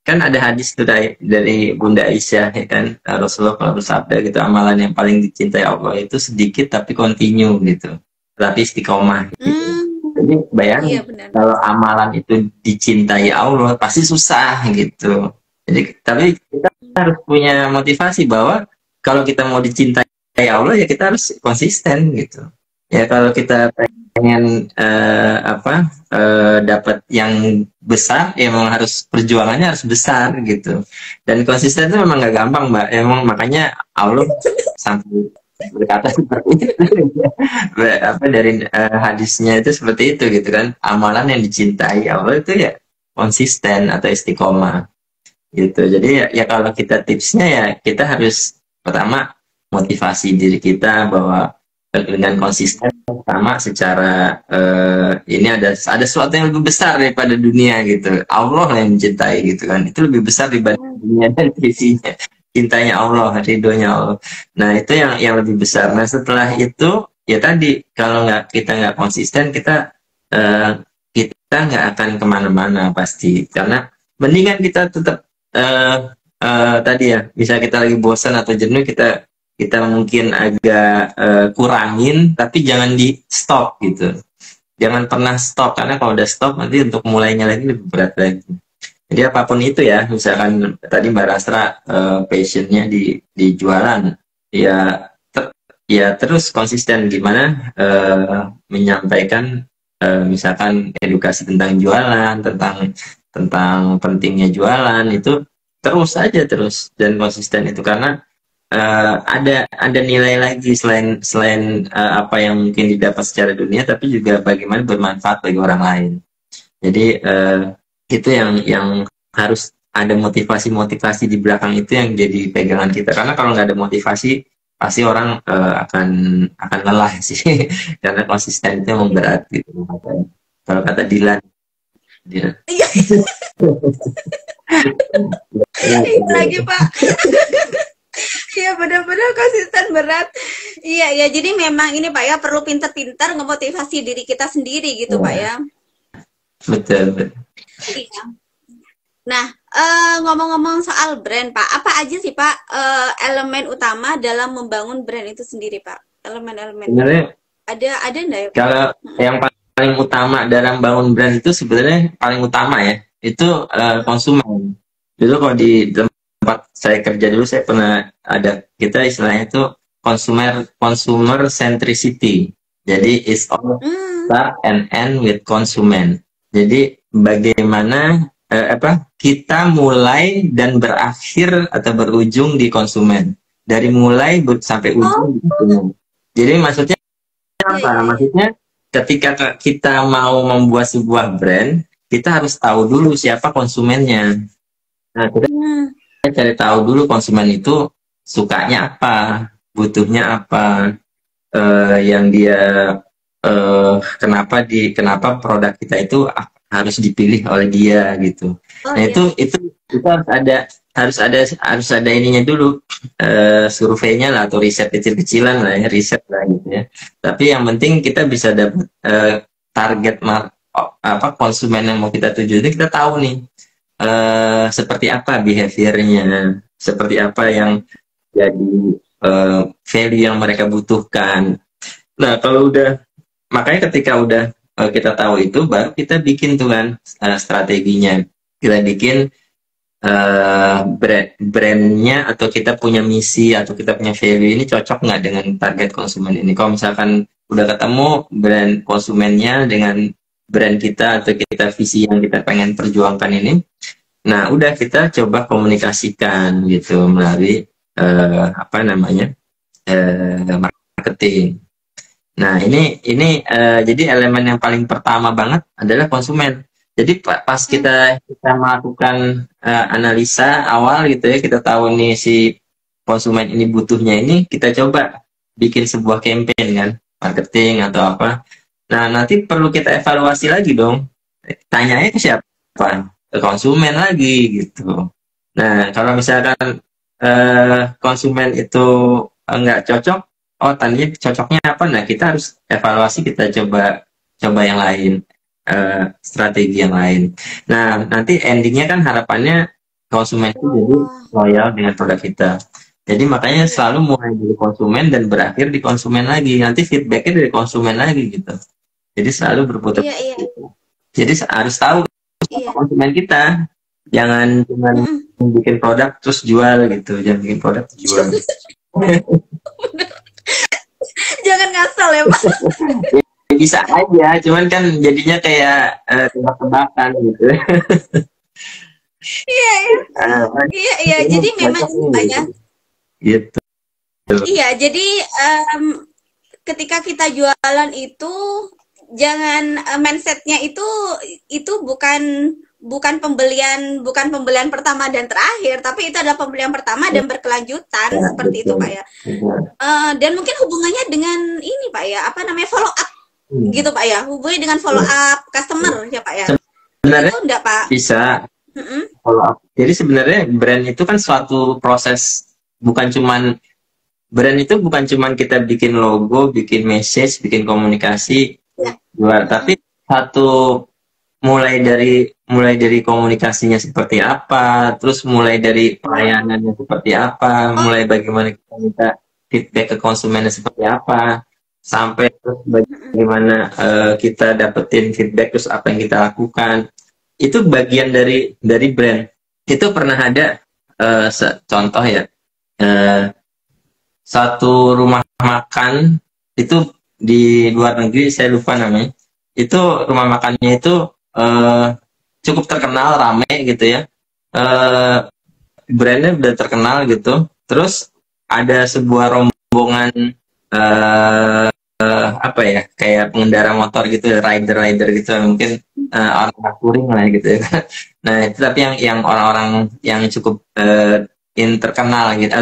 kan ada hadis itu dari Bunda Aisyah ya kan, Rasulullah kalau bersabda gitu, amalan yang paling dicintai Allah itu sedikit tapi continue gitu, tapi istiqomah gitu. Jadi bayangin kalau amalan itu dicintai Allah pasti susah gitu. Jadi tapi kita harus punya motivasi bahwa kalau kita mau dicintai Allah ya kita harus konsisten gitu. Ya kalau kita pengen dapat yang besar, ya memang harus perjuangannya harus besar gitu. Dan konsisten itu memang nggak gampang Mbak. Emang makanya Allah sampai berkata seperti itu. Apa dari hadisnya itu seperti itu gitu kan. Amalan yang dicintai Allah itu ya konsisten atau istiqomah gitu. Jadi ya kalau kita tipsnya ya kita harus pertama motivasi diri kita bahwa dengan konsisten, pertama secara ini ada sesuatu yang lebih besar daripada dunia gitu. Allah yang mencintai gitu kan. Itu lebih besar dibanding dunia dan isinya. Cintanya Allah, ridhonya Allah. Nah itu yang lebih besar. Nah setelah itu ya tadi kalau kita nggak konsisten kita nggak akan kemana-mana pasti. Karena mendingan kita tetap tadi ya, bisa kita lagi bosan atau jenuh kita mungkin agak kurangin, tapi jangan di stop gitu. Jangan pernah stop, karena kalau udah stop nanti untuk mulainya lagi lebih berat lagi. Jadi apapun itu ya, misalkan tadi Mbak Rastra passionnya di jualan, ya ya terus konsisten gimana menyampaikan misalkan edukasi tentang jualan, tentang pentingnya jualan itu terus aja terus dan konsisten itu karena ada nilai lagi selain apa yang mungkin didapat secara dunia, tapi juga bagaimana bermanfaat bagi orang lain. Jadi itu yang harus ada motivasi di belakang itu yang jadi pegangan kita. Karena kalau nggak ada motivasi pasti orang akan lelah sih karena konsisten itu memang berat gitu. Kalau kata Dilan, dia. Iya, lagi Pak. Iya benar-benar konsisten berat. Iya ya, jadi memang ini Pak ya perlu pintar-pintar ngemotivasi diri kita sendiri gitu Pak ya. Betul. Iya. Nah, ngomong-ngomong soal brand Pak, apa aja sih Pak elemen utama dalam membangun brand itu sendiri Pak? Elemen-elemen. Sebenarnya ada enggak ya Pak? Kalau yang paling utama dalam bangun brand itu sebenarnya paling utama ya, itu konsumen. Dulu kalau di tempat saya kerja dulu saya pernah ada kita istilahnya itu consumer centricity. Jadi it's all start and end with konsumen. Jadi bagaimana kita mulai dan berakhir atau berujung di konsumen. Dari mulai sampai ujung di konsumen. Jadi maksudnya apa? Maksudnya ketika kita mau membuat sebuah brand, kita harus tahu dulu siapa konsumennya. Nah, kita cari tahu dulu konsumen itu sukanya apa, butuhnya apa, yang dia kenapa produk kita itu harus dipilih oleh dia gitu. Nah itu harus ada ininya dulu, surveinya lah atau riset kecil-kecilan lah ya, riset lah gitu ya. Tapi yang penting kita bisa dapat target konsumen yang mau kita tuju, ini kita tahu nih seperti apa behaviornya, seperti apa yang jadi value yang mereka butuhkan. Nah kalau makanya ketika udah kita tahu itu, baru kita bikin tuh kan strateginya, kita bikin brandnya atau kita punya misi atau kita punya value ini cocok nggak dengan target konsumen ini. Kalau misalkan udah ketemu brand konsumennya dengan brand kita atau kita visi yang kita pengen perjuangkan ini, nah udah kita coba komunikasikan gitu melalui marketing. Nah ini jadi elemen yang paling pertama banget adalah konsumen. Jadi pas kita melakukan analisa awal gitu ya, kita tahu nih si konsumen ini butuhnya ini, kita coba bikin sebuah campaign kan, marketing atau apa. Nah nanti perlu kita evaluasi lagi dong, tanyanya ke siapa? Ke konsumen lagi gitu. Nah kalau misalkan konsumen itu nggak cocok, tadinya cocoknya apa? Nah kita harus evaluasi, kita coba yang lain, strategi yang lain. Nah nanti endingnya kan harapannya konsumen itu jadi loyal dengan produk kita. Jadi makanya selalu mulai dari konsumen dan berakhir di konsumen lagi. Nanti feedbacknya dari konsumen lagi gitu. Jadi selalu berputar. Iya. Jadi harus tahu konsumen kita. Jangan cuma bikin produk terus jual gitu. Jangan bikin produk terus jual. Jangan ngasal ya Pak. Bisa aja, cuman kan jadinya kayak tebak-tebakan gitu. Iya. Jadi memang banyak. Gitu. Iya, jadi ketika kita jualan itu jangan mindsetnya itu bukan pembelian pertama dan terakhir, tapi itu adalah pembelian pertama dan berkelanjutan Ya, seperti itu betul. Pak ya. Betul. Dan mungkin hubungannya dengan ini Pak ya, apa namanya, follow up gitu Pak ya, hubungi dengan follow Ya. up customer ya Pak ya. Sebenarnya Itu enggak Pak? bisa Mm-mm. follow up. Jadi sebenarnya brand itu kan suatu proses, bukan cuman brand itu bukan cuman kita bikin logo, bikin message, bikin komunikasi, Ya. tapi satu mulai dari komunikasinya seperti apa, terus mulai dari pelayanannya seperti apa, mulai bagaimana kita minta feedback ke konsumennya seperti apa, sampai terus bagaimana kita dapetin feedback, terus apa yang kita lakukan. Itu bagian dari brand. Itu pernah ada contoh ya, satu rumah makan itu di luar negeri, saya lupa namanya. Itu rumah makannya itu cukup terkenal, rame gitu ya. Brandnya udah terkenal gitu. Terus ada sebuah rombongan apa ya, kayak pengendara motor gitu, rider gitu, mungkin orang touring lah gitu ya. Nah itu tapi yang orang-orang yang cukup terkenal gitu,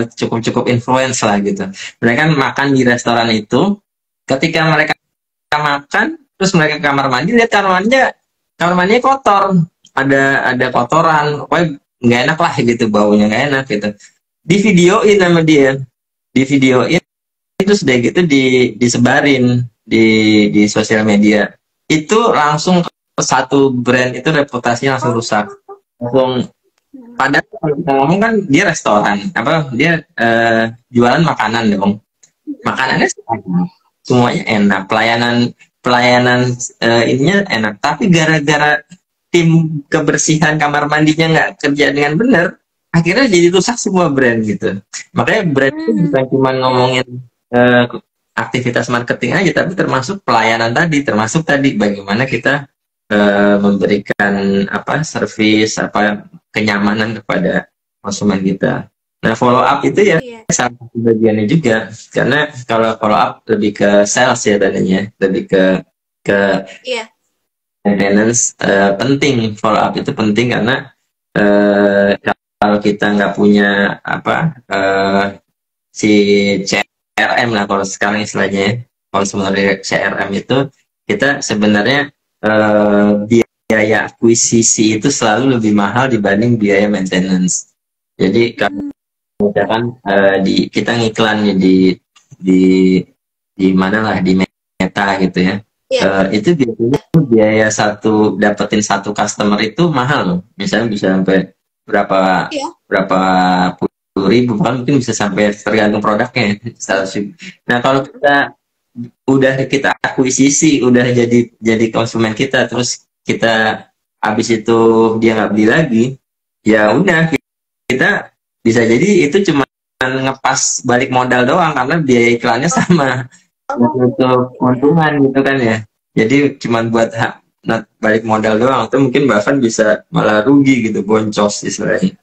cukup influence lah gitu. Mereka makan di restoran itu. Ketika mereka makan, terus mereka ke kamar mandi, lihat kamar mandinya kotor, ada kotoran, pokoknya nggak enak lah gitu, baunya nggak enak gitu. Di videoin sama dia, di videoin, terus udah gitu disebarin di sosial media. Itu langsung satu brand itu reputasinya langsung rusak. Langsung, padahal kalau kita ngomong kan dia restoran, apa dia jualan makanan dong. Makanannya semuanya enak, pelayanan ininya enak, tapi gara-gara tim kebersihan kamar mandinya nggak kerja dengan benar, akhirnya jadi rusak semua brand gitu. Makanya brand itu bukan cuma ngomongin aktivitas marketing aja, tapi termasuk pelayanan tadi, termasuk tadi bagaimana kita memberikan apa service, apa kenyamanan kepada konsumen kita. Nah, follow up itu ya salah satu bagiannya juga, karena kalau follow up lebih ke sales ya tadinya, lebih ke maintenance. Penting, follow up itu penting karena kalau kita nggak punya apa si CRM lah kalau sekarang istilahnya, consumer CRM itu, kita sebenarnya biaya akuisisi itu selalu lebih mahal dibanding biaya maintenance. Jadi kalau misalkan kita ngiklan di mana lah, di Meta gitu ya, itu biasanya biaya dapetin satu customer itu mahal loh. Misalnya bisa sampai berapa puluh ribu, bahkan mungkin bisa sampai, tergantung produknya. Nah kalau kita akuisisi, udah jadi konsumen kita, terus kita habis itu dia nggak beli lagi, ya udah kita bisa jadi itu cuma ngepas balik modal doang, karena biaya iklannya sama untuk keuntungan gitu kan ya. Jadi cuma buat balik modal doang, atau mungkin bahkan bisa malah rugi gitu, boncos istilahnya.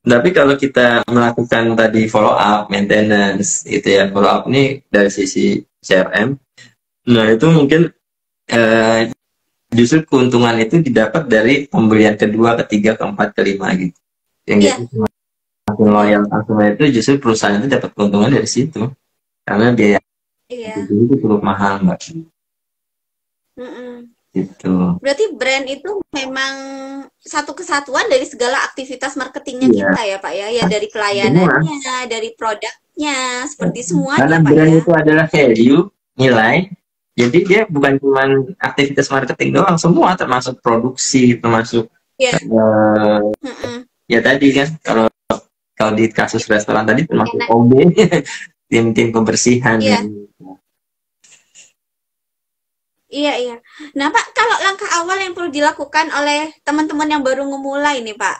Tapi kalau kita melakukan tadi follow up, maintenance gitu ya, follow up ini dari sisi CRM, nah itu mungkin justru keuntungan itu didapat dari pembelian kedua, ketiga, keempat, kelima gitu. Yang gitu semakin loyal konsumen itu, justru perusahaan itu dapat keuntungan dari situ, karena biaya itu cukup mahal mbak. Gitu. Berarti brand itu memang satu kesatuan dari segala aktivitas marketingnya kita ya Pak ya, ya dari pelayanannya, dari produknya, seperti semuanya. Karena Pak brand ya, itu adalah value, nilai. Jadi dia bukan cuma aktivitas marketing doang, semua termasuk produksi, termasuk ya tadi kan, kalau di kasus restoran tadi termasuk OB, tim kebersihan. Iya. Nah Pak, kalau langkah awal yang perlu dilakukan oleh teman-teman yang baru memulai nih Pak,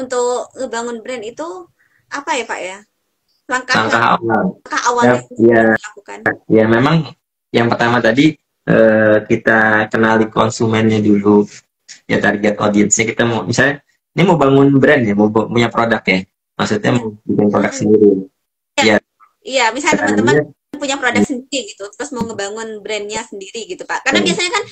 untuk ngebangun brand itu apa ya Pak ya? Langkah awal yang dilakukan. Ya memang yang pertama tadi kita kenali konsumennya dulu, ya target audiensnya. Kita mau, misalnya ini mau bangun brand ya, mau punya produk ya, maksudnya mau bikin produk sendiri. Iya, misalnya Karena teman-teman dia punya produk sendiri gitu, terus mau ngebangun brandnya sendiri gitu, Pak. Karena biasanya kan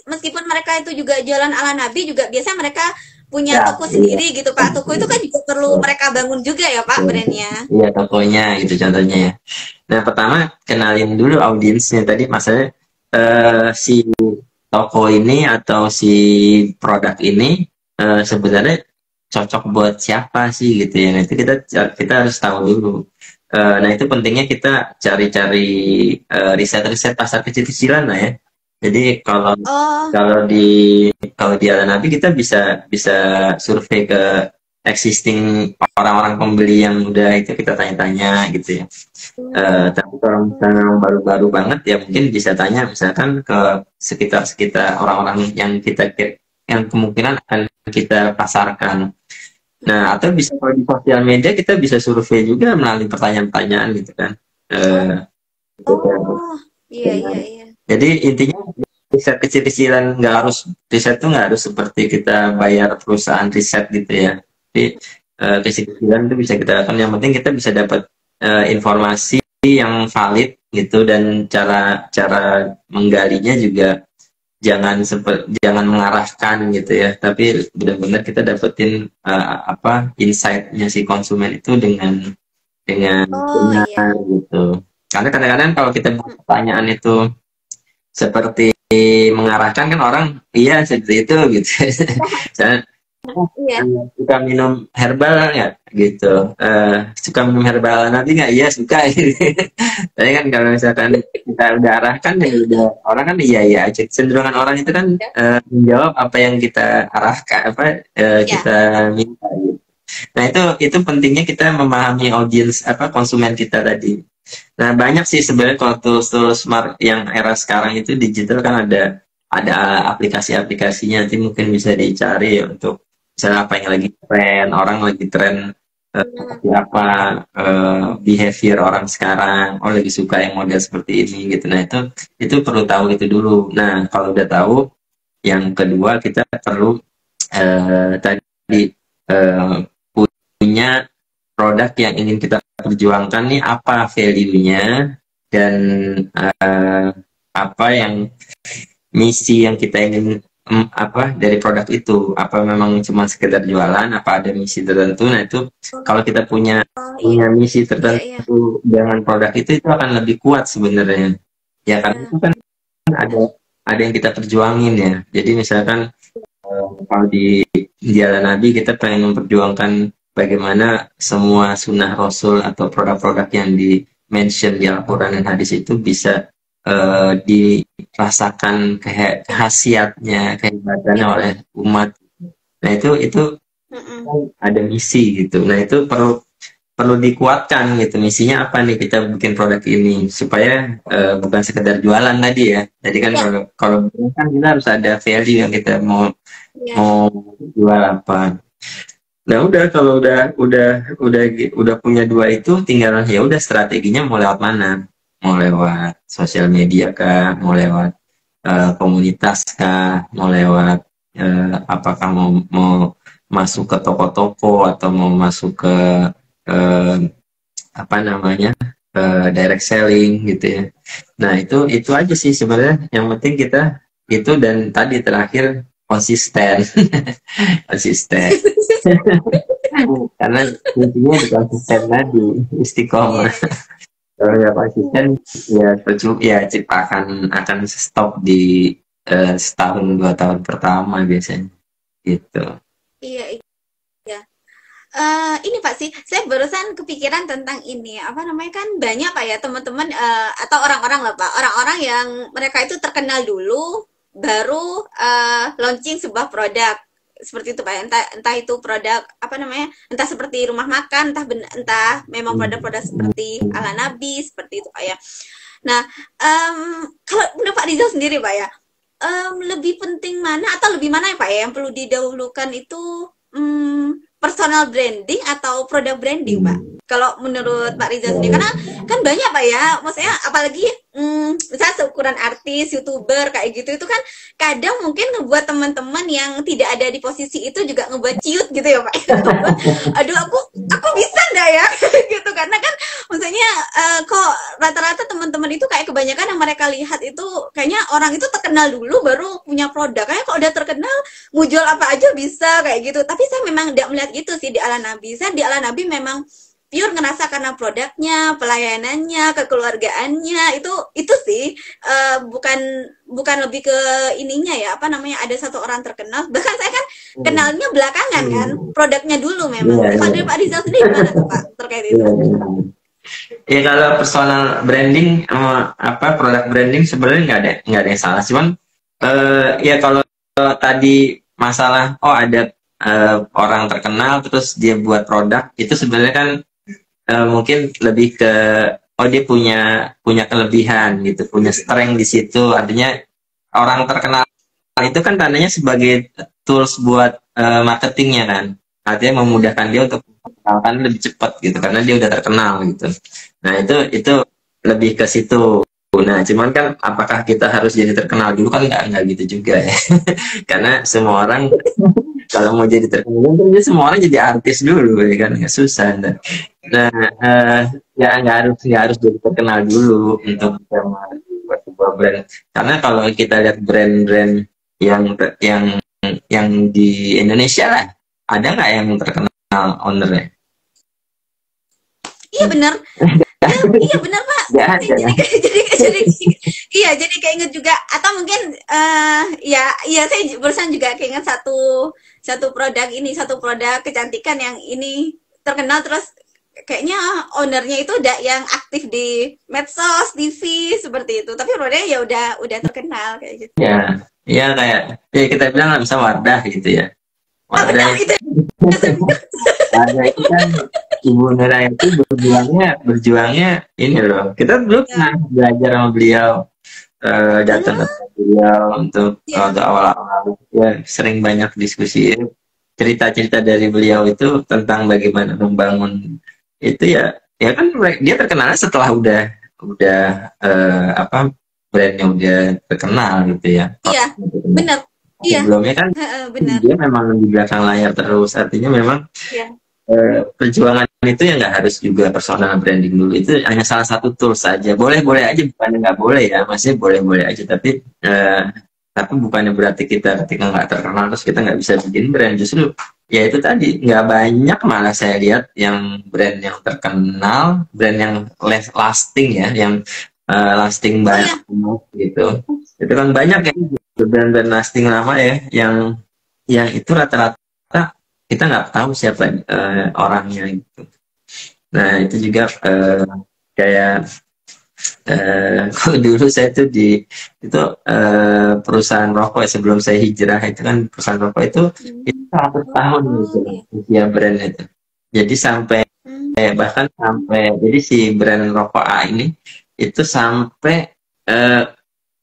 meskipun mereka itu juga jualan ala Nabi, juga biasanya mereka punya ya, toko iya, sendiri gitu, Pak. Toko itu kan juga perlu mereka bangun juga ya, Pak, brandnya. iya tokonya gitu contohnya ya. Nah, pertama kenalin dulu audiensnya tadi maksudnya si toko ini atau si produk ini sebenarnya cocok buat siapa sih gitu ya. Nah, itu kita harus tahu dulu. Nah, itu pentingnya kita cari-cari riset-riset pasar kecil-kecilan lah ya. Jadi Oh, kalau di kalau di Alanabi kita bisa bisa survei ke existing orang-orang pembeli yang udah itu kita tanya-tanya gitu ya. Tapi kalau misalnya yang baru-baru banget ya mungkin bisa tanya misalkan ke sekitar-sekitar orang-orang yang yang kemungkinan akan kita pasarkan. Nah, atau bisa kalau di sosial media kita bisa survei juga melalui pertanyaan-pertanyaan gitu kan. Eh, gitu kan. oh, iya, iya, iya. Jadi intinya riset kecil-kecilan riset tuh nggak harus seperti kita bayar perusahaan riset gitu ya. Jadi kecil-kecilan itu bisa kita lakukan. Yang penting kita bisa dapat informasi yang valid gitu dan cara cara menggalinya juga jangan mengarahkan gitu ya. Tapi benar-benar kita dapetin apa insight-nya si konsumen itu dengan Oh, iya. benar gitu. Karena kadang-kadang kalau kita buat pertanyaan itu seperti mengarahkan kan orang iya seperti itu gitu. Misalnya, Iya. suka minum herbal nggak gitu. Suka minum herbal nanti nggak? Iya suka. Tapi kan kalau misalkan kita udah arahkan ya udah orang kan iya iya aja. Cenderungan orang itu kan menjawab apa yang kita arahkan apa Iya. kita minta gitu. Nah, itu pentingnya kita memahami audiens apa konsumen kita tadi. Nah, banyak sih sebenarnya kalau tools-tools yang era sekarang itu digital kan ada aplikasi-aplikasinya nanti mungkin bisa dicari ya untuk misalnya apa yang lagi tren, orang lagi tren seperti apa behavior orang sekarang, oh lagi suka yang model seperti ini gitu. Nah, itu perlu tahu itu dulu. Nah, kalau udah tahu, yang kedua kita perlu tadi eh, punya produk yang ingin kita perjuangkan nih apa value-nya dan eh, apa yang misi yang kita ingin apa dari produk itu apa memang cuma sekedar jualan apa ada misi tertentu. Nah, itu kalau kita punya Oh, iya. punya misi Iya, iya. tertentu dengan produk itu akan lebih kuat sebenarnya ya karena Iya. itu kan ada yang kita perjuangin ya. Jadi misalkan kalau di Jalan Nabi kita pengen memperjuangkan bagaimana semua sunnah Rasul atau produk-produk yang di mention di Al-Quran dan hadis itu bisa dirasakan khasiatnya, kehebatannya oleh umat. Nah, itu Mm-mm. ada misi gitu. Nah, itu perlu perlu dikuatkan gitu. Misinya apa nih kita bikin produk ini supaya bukan sekedar jualan tadi ya. Jadi kan Iya, kalau kan kita harus ada value yang kita mau iya. mau jual apa. Nah, udah kalau udah punya dua itu tinggal ya udah strateginya mau lewat mana? Mau lewat sosial media kah? Mau lewat komunitas kah? Mau lewat apakah mau masuk ke toko-toko atau mau masuk ke eh, apa namanya? Direct selling gitu ya. Nah, itu aja sih sebenarnya. Yang penting kita itu dan tadi terakhir konsisten. Konsisten. Karena intinya di konsisten tadi Iya, istiqomah. iya. Kalau nggak konsisten ya percuma ya akan stop di setahun 2 tahun pertama biasanya gitu. Iya, iya. Ini Pak sih, saya barusan kepikiran tentang ini, apa namanya kan banyak Pak ya teman-teman atau orang-orang lah Pak, orang-orang yang mereka itu terkenal dulu, baru launching sebuah produk seperti itu Pak. Entah itu produk apa namanya, entah seperti rumah makan, entah memang produk-produk seperti ala Nabi seperti itu Pak ya. Nah, kalau menurut Pak Rizal sendiri Pak ya, lebih penting mana atau lebih mana ya Pak ya yang perlu didahulukan itu personal branding atau produk branding Pak? Kalau menurut Pak Rizal sendiri, karena kan banyak Pak ya, maksudnya apalagi misalnya seukuran artis, youtuber kayak gitu itu kan kadang mungkin ngebuat teman-teman yang tidak ada di posisi itu juga ngebuat ciut gitu ya Pak. Aduh aku aku bisa nggak ya gitu, karena kan maksudnya kok rata-rata teman-teman itu kayak kebanyakan yang mereka lihat itu kayaknya orang itu terkenal dulu baru punya produk, kayak kalau udah terkenal mau jual apa aja bisa kayak gitu. Tapi saya memang tidak melihat gitu sih di Ala Nabi. Saya di Ala Nabi memang pure ngerasa karena produknya, pelayanannya, kekeluargaannya itu sih bukan bukan lebih ke ininya ya, apa namanya, ada satu orang terkenal. Bahkan saya kan kenalnya belakangan kan, produknya dulu memang. Iya, Kalau iya. dari Pak Rizal sendiri gimana tuh Pak terkait itu? Iya, iya. Ya kalau personal branding apa produk branding sebenarnya nggak ada yang salah, cuman ya kalau tadi masalah ada orang terkenal terus dia buat produk itu sebenarnya kan mungkin lebih ke dia punya kelebihan gitu, punya strength di situ. Artinya orang terkenal itu kan tandanya sebagai tools buat marketingnya kan. Artinya memudahkan dia untuk mengenalkan lebih cepat gitu karena dia udah terkenal gitu. Nah, itu lebih ke situ. Nah, cuman kan apakah kita harus jadi terkenal dulu kan nggak gitu juga ya. Karena semua orang kalau mau jadi terkenal kan semua orang jadi artis dulu ya kan, nggak susah. Nah, ya nggak harus jadi terkenal dulu untuk bisa membuat sebuah brand. Karena kalau kita lihat brand-brand yang yang yang di Indonesia lah, ada nggak yang terkenal ownernya? Iya benar. Iya benar Pak. Ya, Jadi keinget juga, atau mungkin ya saya barusan juga keinget satu produk kecantikan yang ini terkenal, terus kayaknya ownernya itu udah yang aktif di medsos, TV seperti itu, tapi produknya ya udah terkenal kayak gitu. Ya kayak ya kita bilang lah, bisa Wardah gitu ya. Wardah itu Wardah itu kan Ibu Nera itu berjuangnya ini loh. Kita dulu pernah belajar sama beliau, datang ke beliau untuk awal-awal ya, sering banyak diskusi. Cerita-cerita dari beliau itu tentang bagaimana membangun itu ya kan dia terkenal setelah udah apa brandnya udah terkenal gitu ya. Iya, benar. Iya. Sebelumnya kan benar. dia memang di belakang layar terus. Artinya memang perjuangan itu ya nggak harus juga personal branding dulu. Itu hanya salah satu tools saja. Boleh-boleh aja, bukannya nggak boleh ya. Maksudnya boleh-boleh aja. Tapi bukannya berarti kita ketika nggak terkenal terus kita nggak bisa bikin brand. Justru ya itu tadi, nggak banyak malah saya lihat yang brand yang terkenal, brand yang lasting ya, yang lasting banyak gitu. Itu kan banyak ya brand-brand lasting lama ya, yang itu rata-rata kita nggak tahu siapa orangnya gitu. Nah itu juga kayak kalau dulu saya tuh perusahaan rokok sebelum saya hijrah itu kan perusahaan rokok itu 100 tahun gitu usia brand itu. Jadi bahkan sampai jadi si brand rokok A ini itu sampai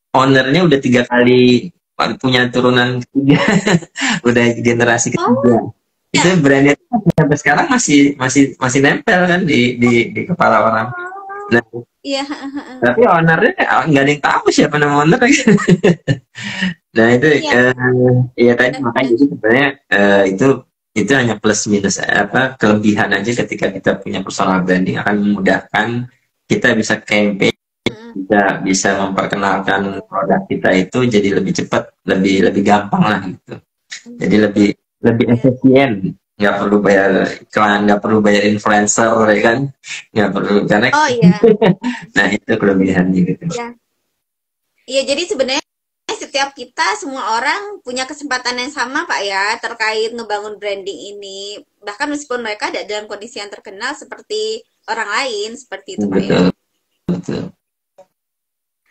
ownernya udah 3 kali punya turunan ketiga, udah generasi ketiga. Itu brandnya sampai sekarang masih nempel kan di kepala orang. Nah, tapi ownernya nggak ada yang tahu siapa nama ownernya. Nah itu ya tadi makanya jadi sebenarnya itu hanya plus minus kelebihan aja ketika kita punya personal branding, akan memudahkan kita bisa campaign, kita bisa memperkenalkan produk kita itu jadi lebih cepat, lebih gampang lah gitu. Jadi lebih efisien, nggak perlu bayar iklan, nggak perlu bayar influencer ya kan, nggak perlu karena nah itu kelebihannya gitu. Iya, jadi sebenarnya setiap kita, semua orang punya kesempatan yang sama Pak ya terkait ngebangun branding ini, bahkan meskipun mereka ada dalam kondisi yang terkenal seperti orang lain, seperti itu Pak ya. Betul.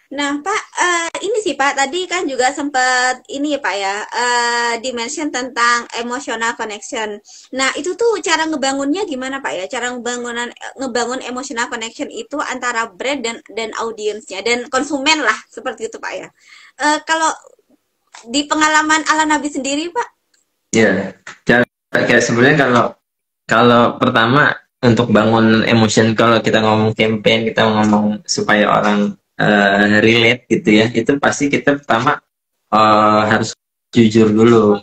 Nah Pak, ini sih Pak, tadi kan juga sempat ini ya Pak ya, dimention tentang emotional connection. Nah itu tuh cara ngebangunnya gimana Pak ya? Cara ngebangun emotional connection itu antara brand dan audiensnya dan konsumen lah, seperti itu Pak ya. Kalau di pengalaman Ala Nabi sendiri Pak? Ya, kayak sebenarnya kalau pertama untuk bangun emotion, kalau kita ngomong campaign, kita ngomong supaya orang relate gitu ya, itu pasti kita pertama harus jujur dulu.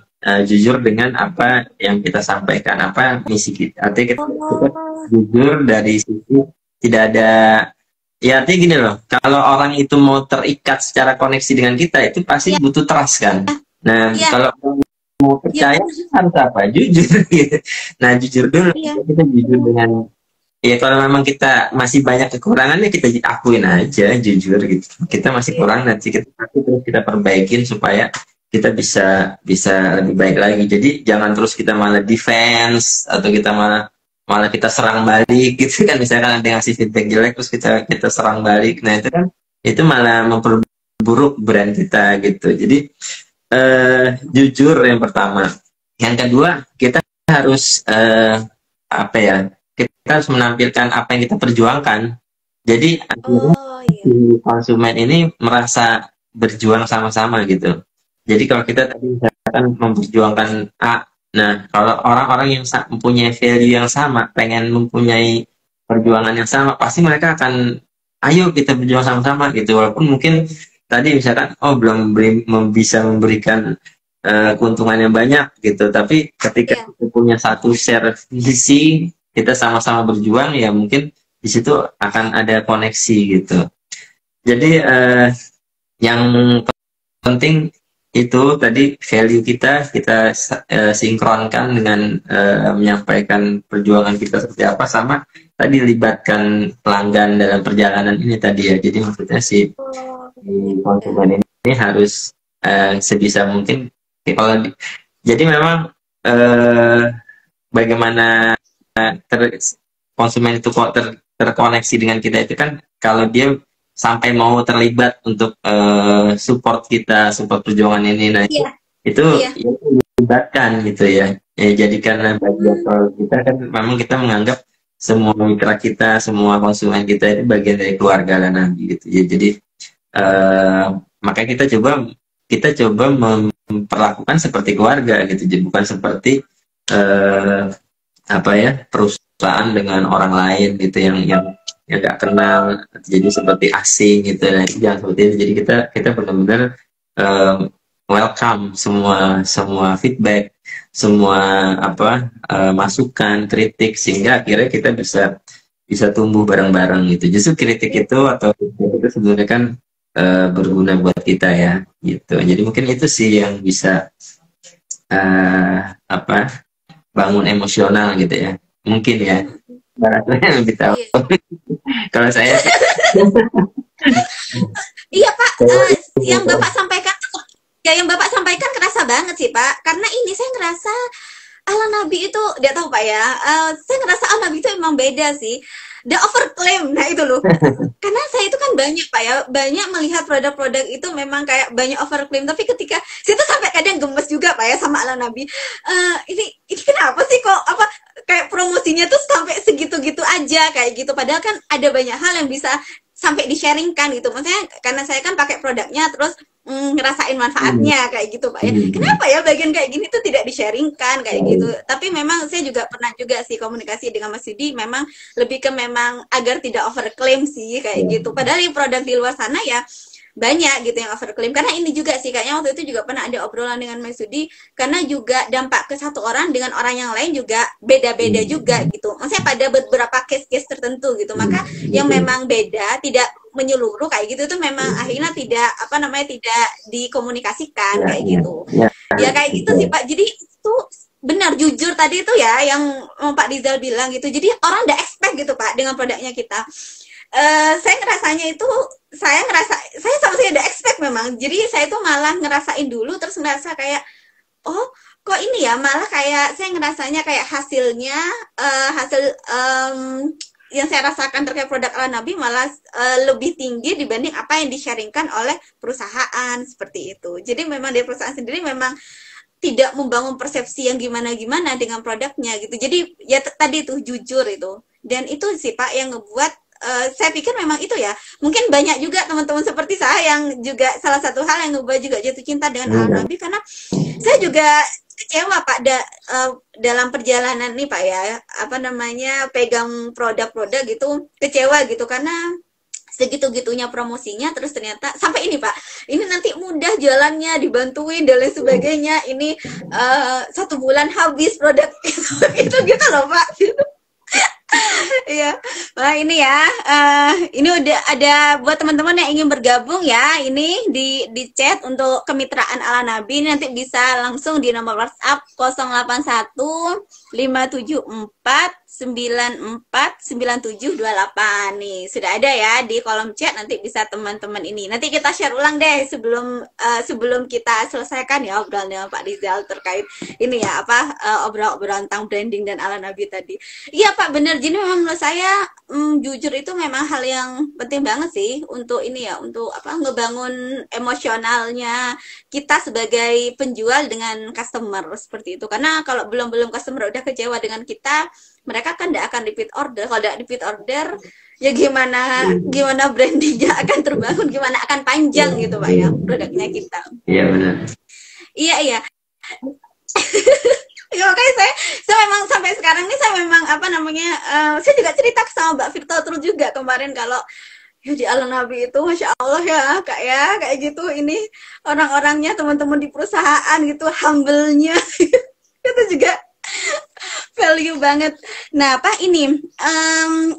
jujur dengan apa yang kita sampaikan, apa misi kita. Artinya kita Oh, jujur dari sisi tidak ada, ya artinya gini loh, kalau orang itu mau terikat secara koneksi dengan kita itu pasti iya, butuh trust kan. Nah, iya, kalau mau iya percaya benar. harus apa? Jujur gitu. Nah, jujur dulu, Iya. kita jujur dengan, ya kalau memang kita masih banyak kekurangannya kita akuin aja jujur gitu. Kita masih Iya. kurang, nanti kita terus kita perbaikin supaya kita bisa bisa lebih baik lagi. Jadi jangan terus kita malah defense atau kita malah malah kita serang balik gitu kan, misalkan ada yang ngasih feedback jelek terus kita serang balik. Nah, itu kan itu malah memperburuk brand kita gitu. Jadi jujur yang pertama. Yang kedua, kita harus apa ya? Kita harus menampilkan apa yang kita perjuangkan. Jadi akhirnya Oh iya. si konsumen ini merasa berjuang sama-sama gitu. Jadi kalau kita tadi misalkan memperjuangkan A, nah kalau orang-orang yang mempunyai value yang sama, pengen mempunyai perjuangan yang sama, pasti mereka akan, ayo kita berjuang sama-sama gitu. Walaupun mungkin tadi misalkan, oh belum bisa memberikan keuntungan yang banyak gitu, tapi ketika Iya. kita punya satu share visi, kita sama-sama berjuang, ya mungkin di situ akan ada koneksi gitu. Jadi yang penting itu tadi value kita sinkronkan dengan menyampaikan perjuangan kita seperti apa, sama tadi libatkan pelanggan dalam perjalanan ini tadi ya. Jadi maksudnya Oh si iya. konsumen ini harus sebisa mungkin, kalau jadi memang eh, bagaimana ter, konsumen itu kok terkoneksi dengan kita itu kan kalau dia sampai mau terlibat untuk support kita, support perjuangan ini. Nah, Iya. itu Iya. ya, libatkan gitu ya. Ya jadi karena bagian, Hmm. kalau kita kan memang kita menganggap semua mitra kita, semua konsumen kita itu bagian dari keluarga dan Nabi gitu ya. Jadi eh, makanya kita coba memperlakukan seperti keluarga gitu, jadi bukan seperti eh, apa ya, perusahaan dengan orang lain gitu yang nggak kenal, jadi seperti asing gitu. Nah, itu jangan seperti itu. Jadi kita benar-benar eh, welcome semua semua feedback, semua apa masukan, kritik, sehingga akhirnya kita bisa bisa tumbuh bareng-bareng gitu. Justru kritik itu atau feedback itu sebenarnya kan berguna buat kita ya gitu. Jadi mungkin itu sih yang bisa apa, bangun emosional gitu ya. Mungkin ya. Barangkali lebih tahu. Iya. Kalau saya sih, Iya Pak, yang Bapak sampaikan, ya yang Bapak sampaikan kerasa banget sih Pak. Karena ini saya ngerasa ala Nabi itu, dia tahu Pak ya, saya ngerasa ala Nabi itu emang beda sih. Dia overclaim, nah itu loh. Karena saya itu kan banyak Pak ya, banyak melihat produk-produk itu memang kayak banyak overclaim. Tapi ketika saya tuh sampai kadang gemes juga Pak ya sama ala Nabi. Ini kenapa sih kok apa kayak promosinya tuh sampai segitu-gitu aja kayak gitu. Padahal kan ada banyak hal yang bisa sampai di-sharingkan gitu. Maksudnya karena saya kan pakai produknya terus ngerasain manfaatnya kayak gitu Pak ya. Kenapa ya bagian kayak gini tuh tidak di-sharingkan kayak gitu. Tapi memang saya juga pernah juga sih komunikasi dengan Mas Yudi, memang lebih ke memang agar tidak overclaim sih kayak gitu. Padahal yang produk di luar sana ya banyak gitu yang overclaim. Karena ini juga sih kayaknya waktu itu juga pernah ada obrolan dengan Mas Yudi, karena juga dampak ke satu orang dengan orang yang lain juga beda-beda juga gitu. Maksudnya pada beberapa case-case tertentu gitu. Maka yang memang beda tidak menyeluruh kayak gitu itu memang akhirnya tidak apa namanya tidak dikomunikasikan ya, kayak ya, gitu. ya, Ya kayak gitu sih betul. Pak. Jadi itu benar jujur tadi itu ya yang Pak Dizal bilang gitu. Jadi orang udah expect gitu Pak dengan produknya kita. Saya ngerasanya itu saya sama sekali udah expect memang. Jadi saya tuh malah ngerasain dulu terus ngerasa kayak oh kok ini ya malah kayak saya ngerasanya kayak hasilnya hasil yang saya rasakan terkait produk ala Nabi malah lebih tinggi dibanding apa yang di-sharingkan oleh perusahaan seperti itu. Jadi memang dari perusahaan sendiri memang tidak membangun persepsi yang gimana-gimana dengan produknya gitu. Jadi ya tadi tuh jujur itu. Dan itu sih Pak yang ngebuat saya pikir memang itu ya. Mungkin banyak juga teman-teman seperti saya yang juga salah satu hal yang ngebuat juga jatuh cinta dengan ala Nabi karena saya juga kecewa Pak dalam perjalanan nih Pak ya apa namanya pegang produk-produk gitu kecewa gitu karena segitu-gitunya promosinya, terus ternyata sampai ini Pak, ini nanti mudah jalannya, dibantuin dan lain sebagainya, ini 1 bulan habis produk itu gitu loh Pak. Iya, wah ini ya, ini udah ada buat teman-teman yang ingin bergabung ya, ini di chat untuk kemitraan Ala Nabi, ini nanti bisa langsung di nomor WhatsApp 081 574 94 9728 nih, sudah ada ya di kolom chat, nanti bisa teman-teman ini. Nanti kita share ulang deh sebelum kita selesaikan ya obrolan dengan Pak Rizal terkait ini ya apa obrolan tentang branding dan Ala Nabi tadi. Iya Pak, bener. Jadi memang menurut saya jujur itu memang hal yang penting banget sih untuk ini ya, untuk apa ngebangun emosionalnya kita sebagai penjual dengan customer seperti itu. Karena kalau belum customer udah kecewa dengan kita, mereka kan tidak akan repeat order. Kalau tidak repeat order, ya gimana brandingnya akan terbangun, gimana akan panjang gitu Pak ya produknya kita. Iya benar. Iya. Ya, makanya saya memang sampai sekarang ini saya memang apa namanya, saya juga cerita sama Mbak Virto terus juga kemarin kalau ya di Ala Nabi itu Masya Allah ya Kak ya, kayak gitu ini orang-orangnya teman-teman di perusahaan gitu humble-nya itu juga value banget. Nah Pak ini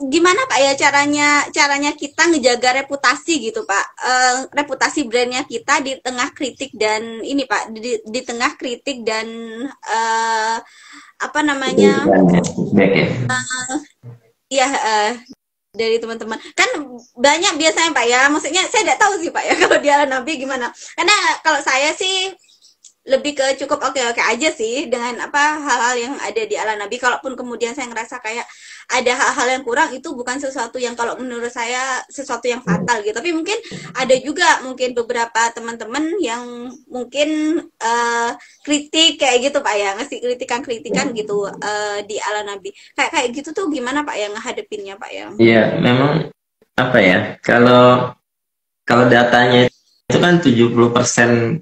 gimana Pak ya caranya kita ngejaga reputasi gitu Pak, reputasi brandnya kita di tengah kritik dan ini Pak di tengah kritik dan apa namanya ya dari teman-teman kan banyak biasanya Pak ya, maksudnya saya tidak tahu sih Pak ya kalau di Ala Nabi gimana, karena kalau saya sih lebih ke cukup oke-oke aja sih dengan apa hal-hal yang ada di Ala Nabi. Kalaupun kemudian saya ngerasa kayak ada hal-hal yang kurang, itu bukan sesuatu yang kalau menurut saya sesuatu yang fatal gitu. Tapi mungkin ada juga mungkin beberapa teman-teman yang mungkin kritik kayak gitu Pak ya, ngasih kritikan gitu di Ala Nabi. Kayak gitu tuh gimana Pak yang ngehadepinnya Pak ya? Iya, memang apa ya, kalau datanya itu kan 70%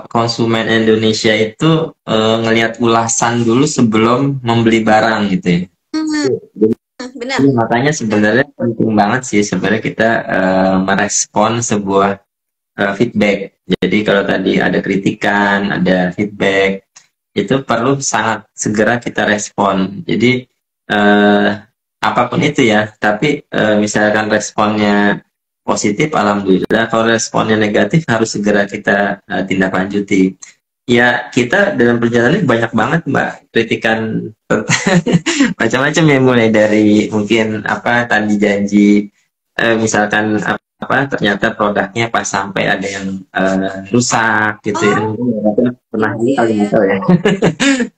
konsumen Indonesia itu ngelihat ulasan dulu sebelum membeli barang gitu ya. Benar. Makanya sebenarnya penting banget sih sebenarnya kita merespon sebuah feedback. Jadi kalau tadi ada kritikan, ada feedback, itu perlu sangat segera kita respon. Jadi apapun itu ya, tapi misalkan responnya positif, alhamdulillah. Kalau responnya negatif, harus segera kita tindak lanjuti. Ya, kita dalam perjalanan banyak banget Mbak kritikan macam-macam ya, mulai dari mungkin apa tadi janji, misalkan apa ternyata produknya pas sampai ada yang rusak gitu ya. Pernah kali ya.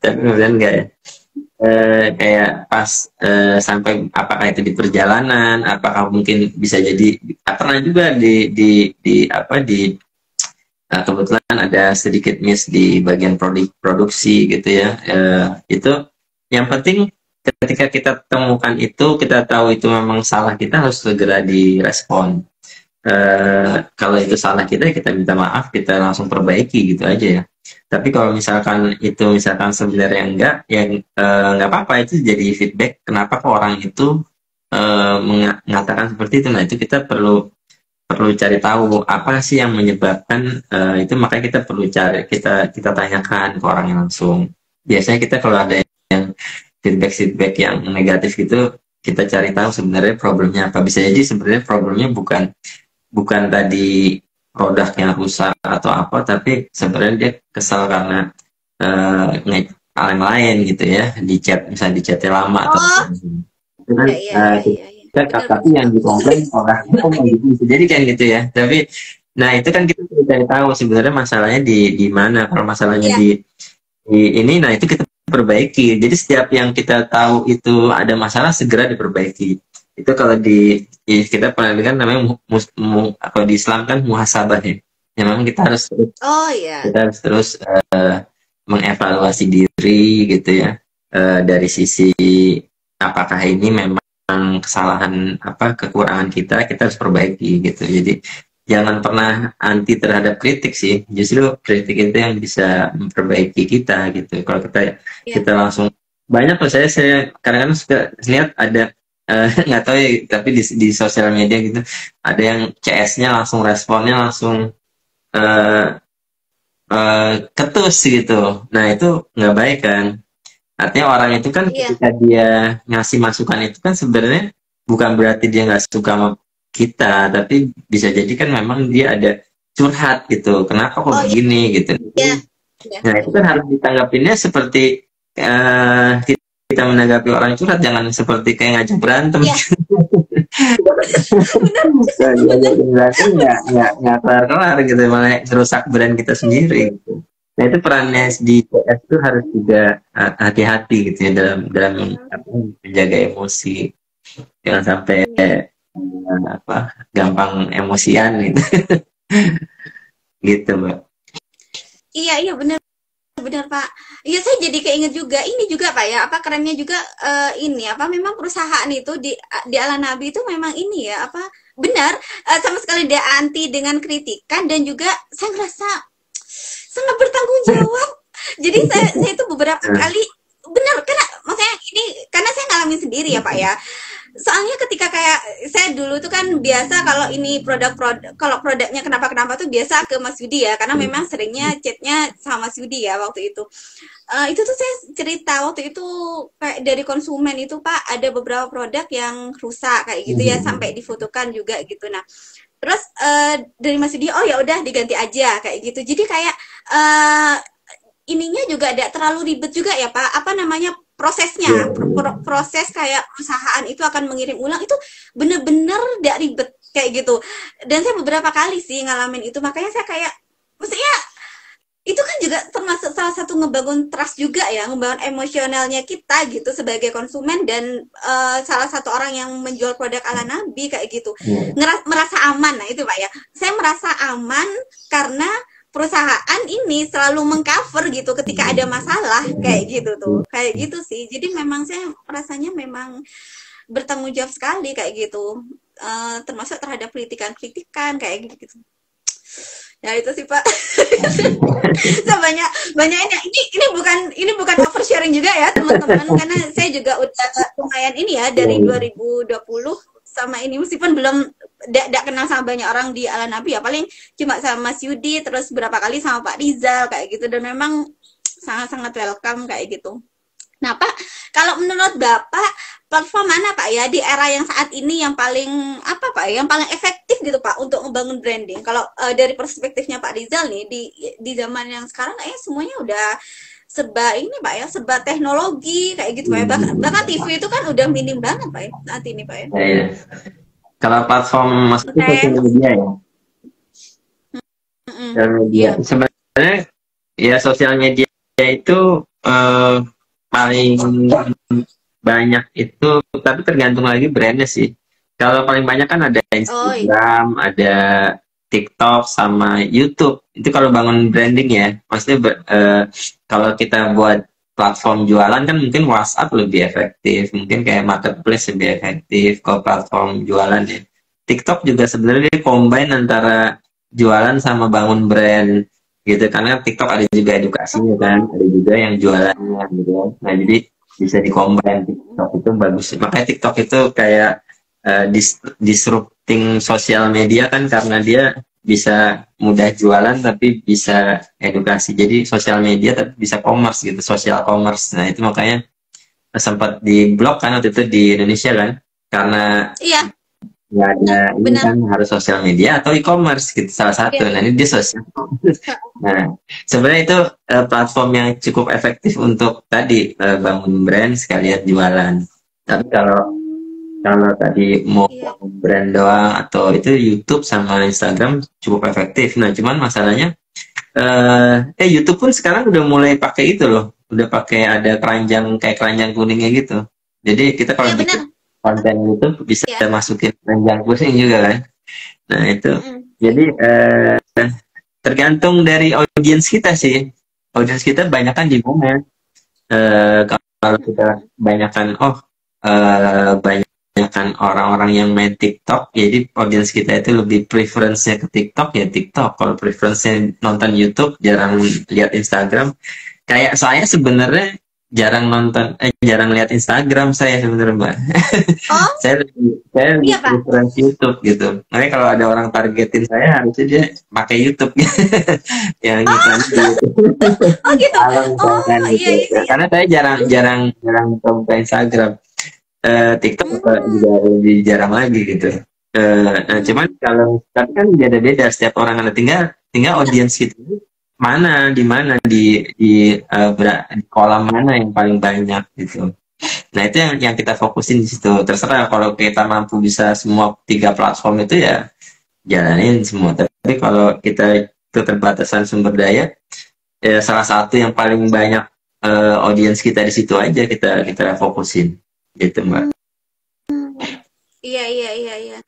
Tapi kemudian enggak ya. Kayak pas sampai apakah itu di perjalanan, apakah mungkin bisa jadi pernah juga di kebetulan ada sedikit miss di bagian produksi gitu ya. Itu yang penting ketika kita temukan itu, kita tahu itu memang salah kita, harus segera direspon. Kalau itu salah kita minta maaf, kita langsung perbaiki gitu aja ya. Tapi kalau misalkan sebenarnya enggak, ya nggak apa-apa, itu jadi feedback. Kenapa kok orang itu mengatakan seperti itu? Nah itu kita perlu cari tahu apa sih yang menyebabkan itu. Makanya kita perlu kita tanyakan ke orang yang langsung. Biasanya kita kalau ada yang feedback yang negatif gitu, kita cari tahu sebenarnya problemnya apa. Bisa jadi sebenarnya problemnya bukan tadi produknya rusak atau apa, tapi sebenarnya dia kesal karena hal yang lain gitu ya, di chat misalnya, di chatnya lama atau tapi yang dikomplain orang gitu, jadi kan gitu ya. Tapi nah itu kan kita cari tahu sebenarnya masalahnya di mana. Kalau masalahnya di ini, nah itu kita perbaiki. Jadi setiap yang kita tahu itu ada masalah, segera diperbaiki. Itu kalau kita pernah dengar namanya kalau di Islam kan muhasabah ya. Ya memang kita harus terus mengevaluasi diri gitu ya, dari sisi apakah ini memang kesalahan kekurangan kita harus perbaiki gitu. Jadi jangan pernah anti terhadap kritik sih, justru kritik itu yang bisa memperbaiki kita gitu. Kalau kita langsung banyak, saya kadang-kadang suka lihat ada nggak tahu ya, tapi di sosial media gitu ada yang CS-nya langsung, responnya langsung eh, ketus gitu. Nah itu nggak baik kan. Artinya orang itu kan Iya, ketika dia ngasih masukan itu kan sebenarnya bukan berarti dia nggak suka sama kita, tapi bisa jadi kan memang dia ada curhat gitu. Kenapa kok oh iya, begini gitu. iya, iya. Nah itu kan harus ditanggapinnya seperti kita menanggapi orang curhat, jangan seperti kayak ngajak berantem. Iya, Ngajak berantem nggak kelar-kelar gitu, malah merusak brand kita sendiri. Gitu. Nah itu perannya di PS itu harus juga hati-hati gitu ya dalam menjaga emosi, jangan sampai gampang emosian gitu. Gitu Mbak. iya, iya, benar. Benar Pak. Iya saya jadi keinget juga ini juga Pak ya apa kerennya juga ini apa memang perusahaan itu di Ala Nabi itu memang ini ya apa benar sama sekali dia anti dengan kritikan dan juga saya ngerasa sangat bertanggung jawab. Jadi saya itu beberapa kali benar karena maksudnya ini karena saya ngalamin sendiri ya Pak ya. Soalnya ketika kayak saya dulu tuh kan biasa kalau ini produk-produk kalau produknya kenapa-kenapa tuh biasa ke Mas Yudi ya karena memang seringnya chatnya sama Mas Yudi ya waktu itu. Itu tuh saya cerita waktu itu kayak dari konsumen itu Pak ada beberapa produk yang rusak kayak gitu ya sampai difotokan juga gitu. Nah, terus dari Mas Yudi oh ya udah diganti aja kayak gitu. Jadi kayak ininya juga tidak terlalu ribet juga ya Pak. Apa namanya prosesnya proses kayak perusahaan itu akan mengirim ulang itu bener-bener tidak ribet kayak gitu dan saya beberapa kali sih ngalamin itu makanya saya kayak maksudnya itu kan juga termasuk salah satu ngebangun trust juga ya ngebangun emosionalnya kita gitu sebagai konsumen dan salah satu orang yang menjual produk Ala Nabi kayak gitu merasa aman. Nah itu Pak ya saya merasa aman karena perusahaan ini selalu mengcover gitu ketika ada masalah kayak gitu tuh kayak gitu sih jadi memang saya rasanya memang bertanggung jawab sekali kayak gitu termasuk terhadap kritikan kayak gitu ya itu sih Pak. So, banyak ini bukan oversharing juga ya teman-teman karena saya juga udah lumayan ini ya dari 2020 sama ini meskipun belum tidak kenal sama banyak orang di Ala Nabi ya paling cuma sama Mas Yudi terus berapa kali sama Pak Rizal kayak gitu dan memang sangat-sangat welcome kayak gitu. Nah Pak, kalau menurut Bapak platform mana Pak ya di era yang saat ini yang paling apa Pak yang paling efektif gitu Pak untuk membangun branding? Kalau dari perspektifnya Pak Rizal nih di zaman yang sekarang kayaknya semuanya udah serba ini Pak ya serba teknologi kayak gitu Pak ya. Bahkan TV itu kan udah minim banget Pak ya saat ini Pak ya. Ya. Kalau platform maksudnya sosial media ya. Sosial media. Sebenarnya ya sosial media itu paling banyak itu, tapi tergantung lagi brandnya sih. Kalau paling banyak kan ada Instagram, ada TikTok sama YouTube. Itu kalau bangun branding ya. Maksudnya kalau kita buat platform jualan kan mungkin WhatsApp lebih efektif, mungkin kayak marketplace lebih efektif kalau platform jualan ya. TikTok juga sebenarnya dia combine antara jualan sama bangun brand gitu, karena TikTok ada juga edukasinya kan, ada juga yang jualannya gitu. Nah jadi bisa di-combine, TikTok itu bagus. Makanya TikTok itu kayak disrupting sosial media kan, karena dia bisa mudah jualan tapi bisa edukasi. Jadi sosial media tapi bisa commerce gitu, social commerce. Nah itu makanya sempat di-blok kan waktu itu di Indonesia kan, karena nggak ada ini kan harus sosial media atau e-commerce gitu salah satu. Nah ini dia sosial. Nah sebenarnya itu platform yang cukup efektif untuk tadi bangun brand sekalian jualan. Tapi kalau tadi mau brand doang atau itu YouTube sama Instagram cukup efektif. Nah cuman masalahnya YouTube pun sekarang udah mulai pakai itu loh, udah pakai ada keranjang kayak keranjang kuningnya gitu. Jadi kita kalau bikin konten YouTube bisa masukin keranjang kuning juga kan. Nah itu jadi tergantung dari audiens kita sih. Audiens kita banyakkan di mana. Kalau kita banyakkan kan orang-orang yang main TikTok, jadi audiens kita itu lebih preference-nya ke TikTok ya TikTok. Kalau preference-nya nonton YouTube, jarang lihat Instagram. Kayak saya sebenarnya jarang nonton, jarang lihat Instagram saya sebenarnya Mbak. Oh, saya iya lebih Pak. preferensi YouTube gitu. Makanya kalau ada orang targetin saya harusnya dia pakai YouTube yang iklannya di YouTube. Oh gitu. Kalau Oh misalkan iya gitu. iya iya. Karena saya jarang buka Instagram. TikTok juga Hmm. lebih jarang lagi gitu. Nah, cuman Hmm. kalau tapi kan beda-beda setiap orang ada tinggal tinggal Iya. audiens kita mana di kolam mana yang paling banyak gitu. Nah itu yang kita fokusin di situ. Terserah kalau kita mampu bisa semua 3 platform itu ya jalanin semua. Tapi kalau kita keterbatasan sumber daya, ya salah satu yang paling banyak audiens kita di situ aja kita fokusin gitu Mbak. Hmm. Iya iya iya iya.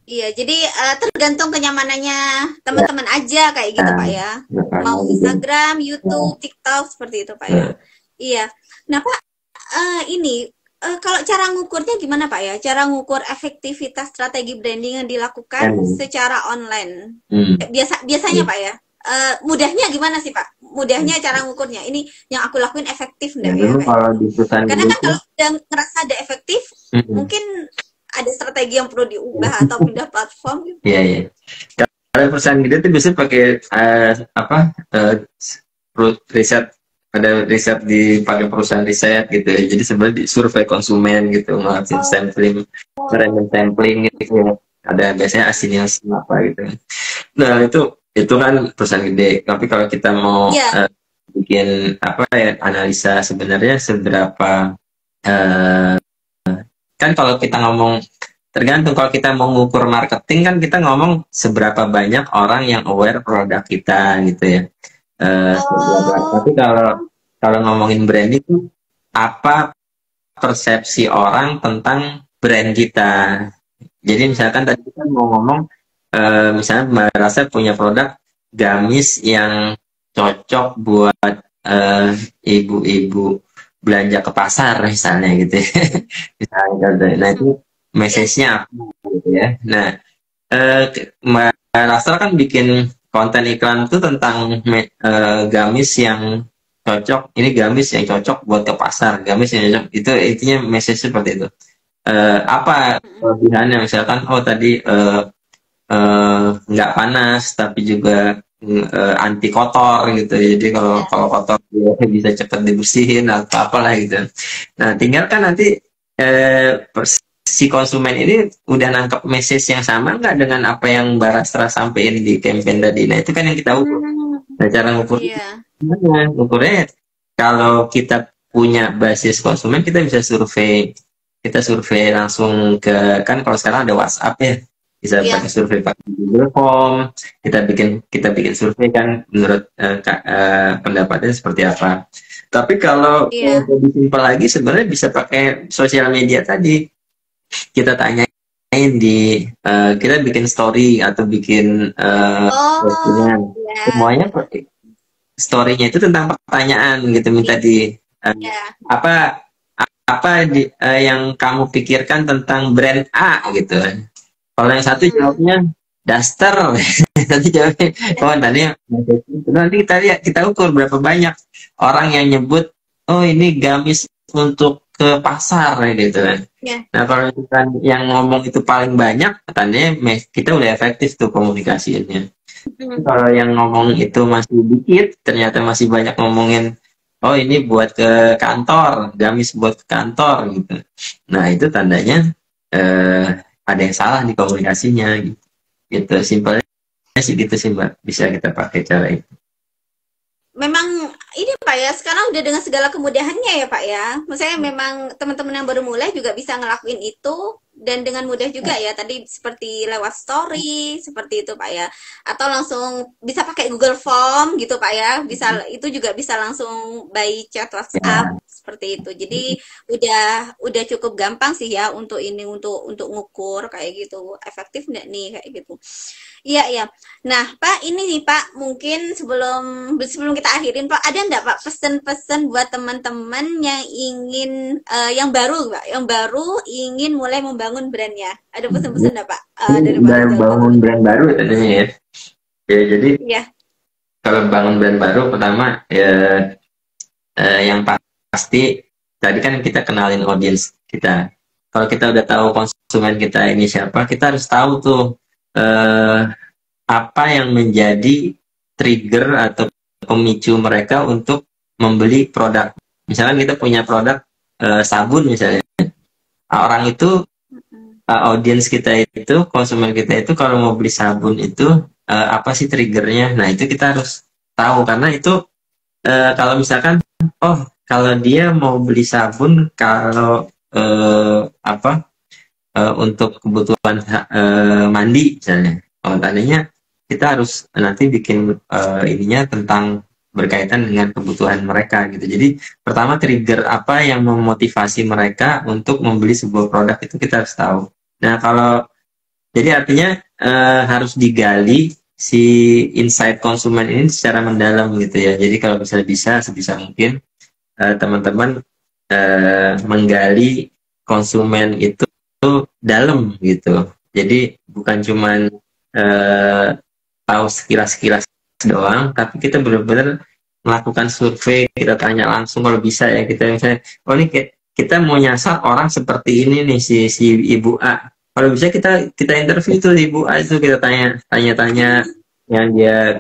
Iya, jadi tergantung kenyamanannya Ya, teman-teman aja kayak gitu Pak ya. Mau gitu. Instagram, YouTube, TikTok seperti itu Pak ya. Nah, Iya. Nah Pak, ini kalau cara ngukurnya gimana Pak ya? Cara ngukur efektivitas strategi branding yang dilakukan kan, secara online. hmm, Biasanya Pak ya. Mudahnya gimana sih Pak? Mudahnya cara ngukurnya. Ini yang aku lakuin efektif ya enggak ya dulu kayak kalau gitu. di perusahaan Karena kan gitu, kalau udah ngerasa ada efektif, hmm, mungkin ada strategi yang perlu diubah atau pindah platform gitu. iya iya. Kalau perusahaan gede tuh biasanya pakai apa riset, ada riset dipakai perusahaan riset gitu ya. Jadi sebenarnya di survei konsumen gitu, ngelakuin sampling, random sampling gitu ya. Ada biasanya asinilsi apa gitu. Nah itu kan perusahaan gede. Tapi kalau kita mau Iya. bikin apa ya analisa sebenarnya seberapa eh, kan kalau kita ngomong tergantung kalau kita mau ngukur marketing kan kita ngomong seberapa banyak orang yang aware produk kita gitu ya. Tapi Oh. kalau ngomongin branding itu apa persepsi orang tentang brand kita. Jadi misalkan tadi kita mau ngomong misalnya Mbak Rasa punya produk gamis yang cocok buat eh, ibu-ibu belanja ke pasar misalnya gitu ya. Misalnya, nah itu Ya. message-nya apa gitu ya. Nah, eh, Mbak Rasa kan bikin konten iklan itu tentang gamis yang cocok, ini gamis yang cocok buat ke pasar, gamis yang cocok, itu intinya message seperti itu. Apa kelebihannya misalkan, oh tadi nggak panas tapi juga anti kotor gitu, jadi kalau Ya. kalau kotor ya bisa cepat dibersihin atau apalah gitu. Nah tinggal kan nanti si konsumen ini udah nangkep message yang sama nggak dengan apa yang Barastra sampein di campaign tadi. Nah itu kan yang kita ukur. Hmm. Nah cara ngukur Iya. gimana? Ukurnya kalau kita punya basis konsumen kita bisa survei, kita survei langsung ke, kan kalau sekarang ada WhatsApp ya, bisa Iya. pakai survei pakai Google Form, kita bikin survei kan menurut pendapatnya seperti apa. Tapi kalau Iya. lebih simpel lagi sebenarnya bisa pakai sosial media tadi, kita tanyain di kita bikin story atau bikin Oh. postingan, Ya. semuanya story-nya itu tentang pertanyaan gitu, minta di Ya. apa yang kamu pikirkan tentang brand A gitu. Kalau yang satu Hmm. jawabnya daster, nanti jawabnya oh tadi nanti kita lihat, kita ukur berapa banyak orang yang nyebut oh ini gamis untuk ke pasar gitu kan. Ya. Nah kalau misalkan yang ngomong itu paling banyak, tandanya kita udah efektif tuh komunikasinya. Hmm. Kalau yang ngomong itu masih dikit, ternyata masih banyak ngomongin, oh ini buat ke kantor, gamis buat ke kantor gitu. Nah itu tandanya eh, ada yang salah di komunikasinya gitu. Gitu simpelnya sih gitu sih Mbak. Bisa kita pakai cara itu. Memang ini Pak ya, sekarang udah dengan segala kemudahannya ya Pak ya. Maksudnya memang teman-teman yang baru mulai juga bisa ngelakuin itu dan dengan mudah juga ya. Tadi seperti lewat story, seperti itu Pak ya. Atau langsung bisa pakai Google Form gitu Pak ya. Bisa itu juga bisa langsung by chat WhatsApp Ya, seperti itu. Jadi udah cukup gampang sih ya untuk ini untuk ngukur kayak gitu. Efektif nggak nih kayak gitu. Iya, iya. Nah, Pak, ini nih Pak, mungkin sebelum sebelum kita akhirin, Pak, ada nggak Pak pesan-pesan buat teman-teman yang ingin yang baru, Pak, yang baru ingin mulai membangun brandnya? Ada pesan-pesan nggak Pak dari Pak udah Rizal buat bangun teman-teman? brand baru tadinya ya. Ya jadi Iya, kalau bangun brand baru pertama ya yang pasti tadi kan kita kenalin audiens kita. Kalau kita udah tahu konsumen kita ini siapa, kita harus tahu tuh apa yang menjadi trigger atau pemicu mereka untuk membeli produk. Misalkan kita punya produk sabun misalnya, orang itu audiens kita itu, konsumen kita itu kalau mau beli sabun itu apa sih triggernya? Nah itu kita harus tahu, karena itu kalau misalkan kalau dia mau beli sabun kalau untuk kebutuhan mandi misalnya, tandanya kita harus nanti bikin ininya tentang berkaitan dengan kebutuhan mereka gitu. Jadi pertama trigger apa yang memotivasi mereka untuk membeli sebuah produk itu kita harus tahu. Nah kalau jadi artinya harus digali si insight konsumen ini secara mendalam gitu ya. Jadi kalau misalnya bisa sebisa mungkin teman-teman menggali konsumen itu dalam gitu. Jadi bukan cuman tahu sekilas-sekilas doang, tapi kita benar-benar melakukan survei, kita tanya langsung kalau bisa ya, kita misalnya, ini kita mau nyasar orang seperti ini nih, si Ibu A. Kalau bisa kita interview tuh Ibu A itu, kita tanya yang dia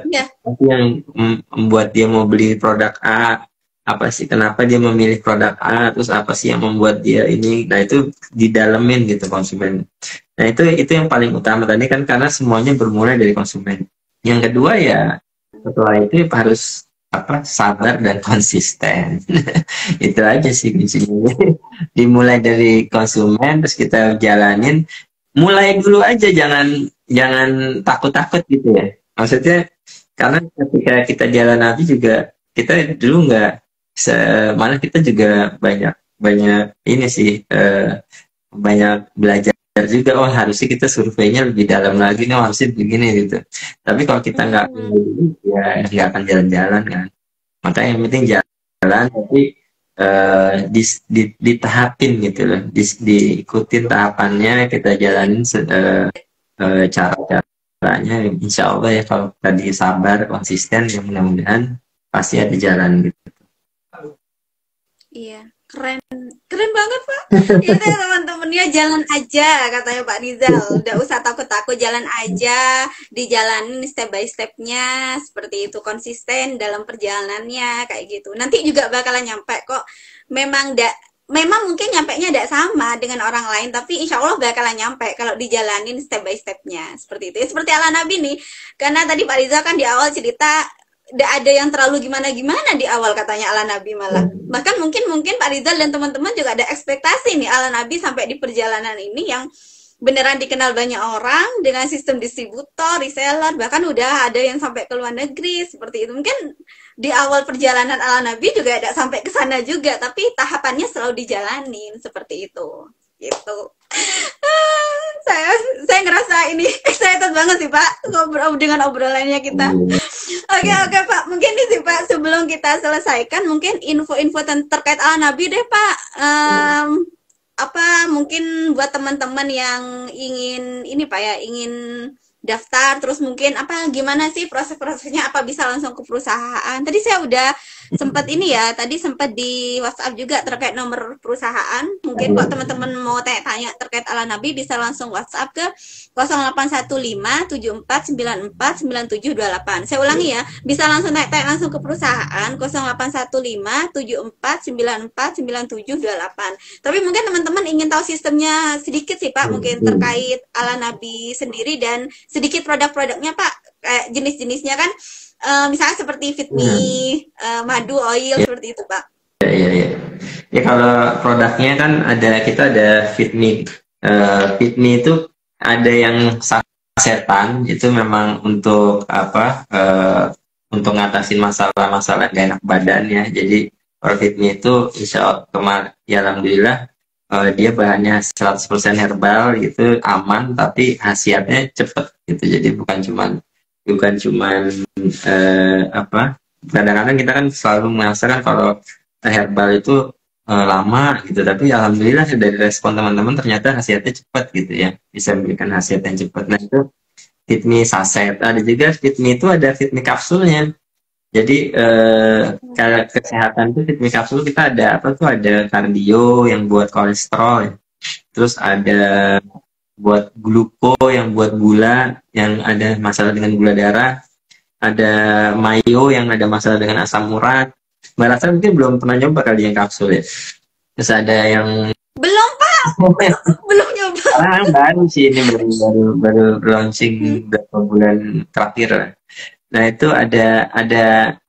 yang membuat dia mau beli produk A, apa sih, kenapa dia memilih produk A, terus apa sih yang membuat dia ini. Nah itu didalemin gitu konsumen. Nah itu yang paling utama tadi kan, karena semuanya bermulai dari konsumen. Yang kedua ya setelah itu harus sabar dan konsisten. Itu aja sih kuncinya. Dimulai dari konsumen, terus kita jalanin, mulai dulu aja, jangan takut-takut gitu ya. Maksudnya karena ketika kita jalan nanti juga, kita dulu nggak malah kita juga banyak ini sih, banyak belajar juga. Harusnya kita surveinya lebih dalam lagi nih, harusnya begini gitu. Tapi kalau kita nggak ya nggak akan jalan-jalan kan. Makanya yang penting jalan, tapi ditahapin gitu loh, diikutin tahapannya, kita jalanin caranya. Insya Allah ya, kalau tadi sabar konsisten, ya mudah-mudahan pasti ada jalan gitu. Iya, keren banget Pak. Ya teman-temannya, jalan aja katanya Pak Rizal. Udah usah takut-takut, jalan aja, dijalanin step by stepnya, seperti itu, konsisten dalam perjalanannya kayak gitu. Nanti juga bakalan nyampe kok. Memang mungkin nyampenya tidak sama dengan orang lain, tapi insya Allah bakalan nyampe kalau dijalanin step by stepnya, seperti itu. Ya, seperti ala Nabi nih, karena tadi Pak Rizal kan di awal cerita tidak ada yang terlalu gimana-gimana di awal katanya ala Nabi malah. Bahkan mungkin Pak Rizal dan teman-teman juga ada ekspektasi nih ala Nabi sampai di perjalanan ini yang beneran dikenal banyak orang dengan sistem distributor, reseller, bahkan udah ada yang sampai ke luar negeri seperti itu. Mungkin di awal perjalanan ala Nabi juga ada sampai ke sana juga, tapi tahapannya selalu dijalanin seperti itu. Gitu. Saya ngerasa ini excited banget sih Pak ngobrol dengan obrolannya kita. Oke Pak, mungkin nih sih Pak, sebelum kita selesaikan mungkin info-info terkait ala Nabi deh Pak. Mungkin buat teman-teman yang ingin ini Pak ya, ingin daftar, terus mungkin gimana sih proses-prosesnya, apa bisa langsung ke perusahaan? Tadi saya udah sempat ini ya, tadi sempat di WhatsApp juga terkait nomor perusahaan. Mungkin kalau teman-teman mau tanya-tanya terkait ala Nabi bisa langsung WhatsApp ke 081574949728. Saya ulangi ya, bisa langsung tanya langsung ke perusahaan 081574949728. Tapi mungkin teman-teman ingin tahu sistemnya sedikit sih Pak, mungkin terkait ala Nabi sendiri dan sedikit produk-produknya Pak, kayak jenis-jenisnya kan, misalnya seperti Fitme, madu, oil, seperti itu Pak. Iya. Ya kalau produknya kan kita ada Fitme. Fitme itu ada yang sasetan, itu memang untuk untuk ngatasin masalah-masalah gak enak badan ya. Jadi kalau Fitme itu insya Allah ya alhamdulillah dia bahannya 100% herbal gitu, aman, tapi khasiatnya cepet gitu. Jadi bukan cuman kadang-kadang kita kan selalu merasakan kalau herbal itu lama gitu, tapi alhamdulillah dari respon teman-teman ternyata khasiatnya cepat gitu ya, bisa memberikan khasiat yang cepat. Nah itu Fitme saset. Ada juga Fitme itu ada Fitme kapsulnya. Jadi kalau kesehatan itu Fitmi Kapsul kita ada apa tuh, ada kardio yang buat kolesterol ya. Terus ada buat gluko yang buat gula, yang ada masalah dengan gula darah, ada mayo yang ada masalah dengan asam urat. Mbak Rasa mungkin belum pernah nyoba kali yang kapsul ya. Terus ada yang Belum Pak, belum nyoba. baru sih, ini baru launching beberapa bulan terakhir lah. Nah itu ada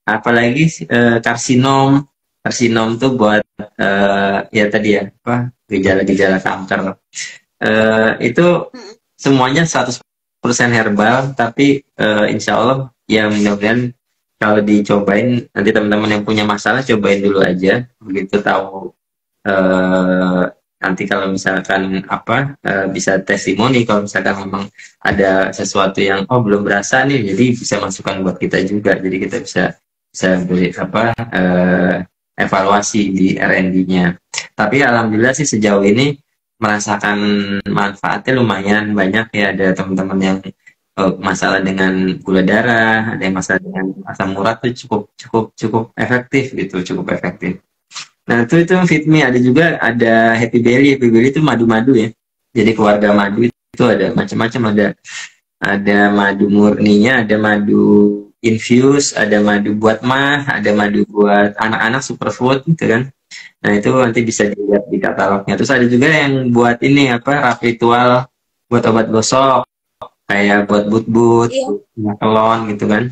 apa lagi, karsinom. Karsinom tuh buat ya tadi ya apa, gejala-gejala kanker. Itu semuanya 100% herbal, tapi insya Allah ya mudah-mudahan kalau dicobain nanti teman-teman yang punya masalah cobain dulu aja, begitu tahu nanti kalau misalkan apa bisa testimoni kalau misalkan memang ada sesuatu yang oh belum berasa nih, jadi bisa masukkan buat kita juga, jadi kita bisa beri apa evaluasi di R&D-nya. Tapi alhamdulillah sih sejauh ini merasakan manfaatnya lumayan banyak ya. Ada teman-teman yang masalah dengan gula darah, ada yang masalah dengan asam urat tuh cukup efektif gitu, cukup efektif. Nah itu Fitmi, ada juga ada Happy Belly. Happy Belly itu madu-madu ya. Jadi keluarga madu itu ada macam-macam, ada madu murninya, ada madu infuse, ada madu buat mah, ada madu buat anak-anak superfood gitu kan. Nah itu nanti bisa dilihat di katalognya. Terus ada juga yang buat ini apa, rap ritual buat obat gosok, kayak buat but-but, kelon gitu kan.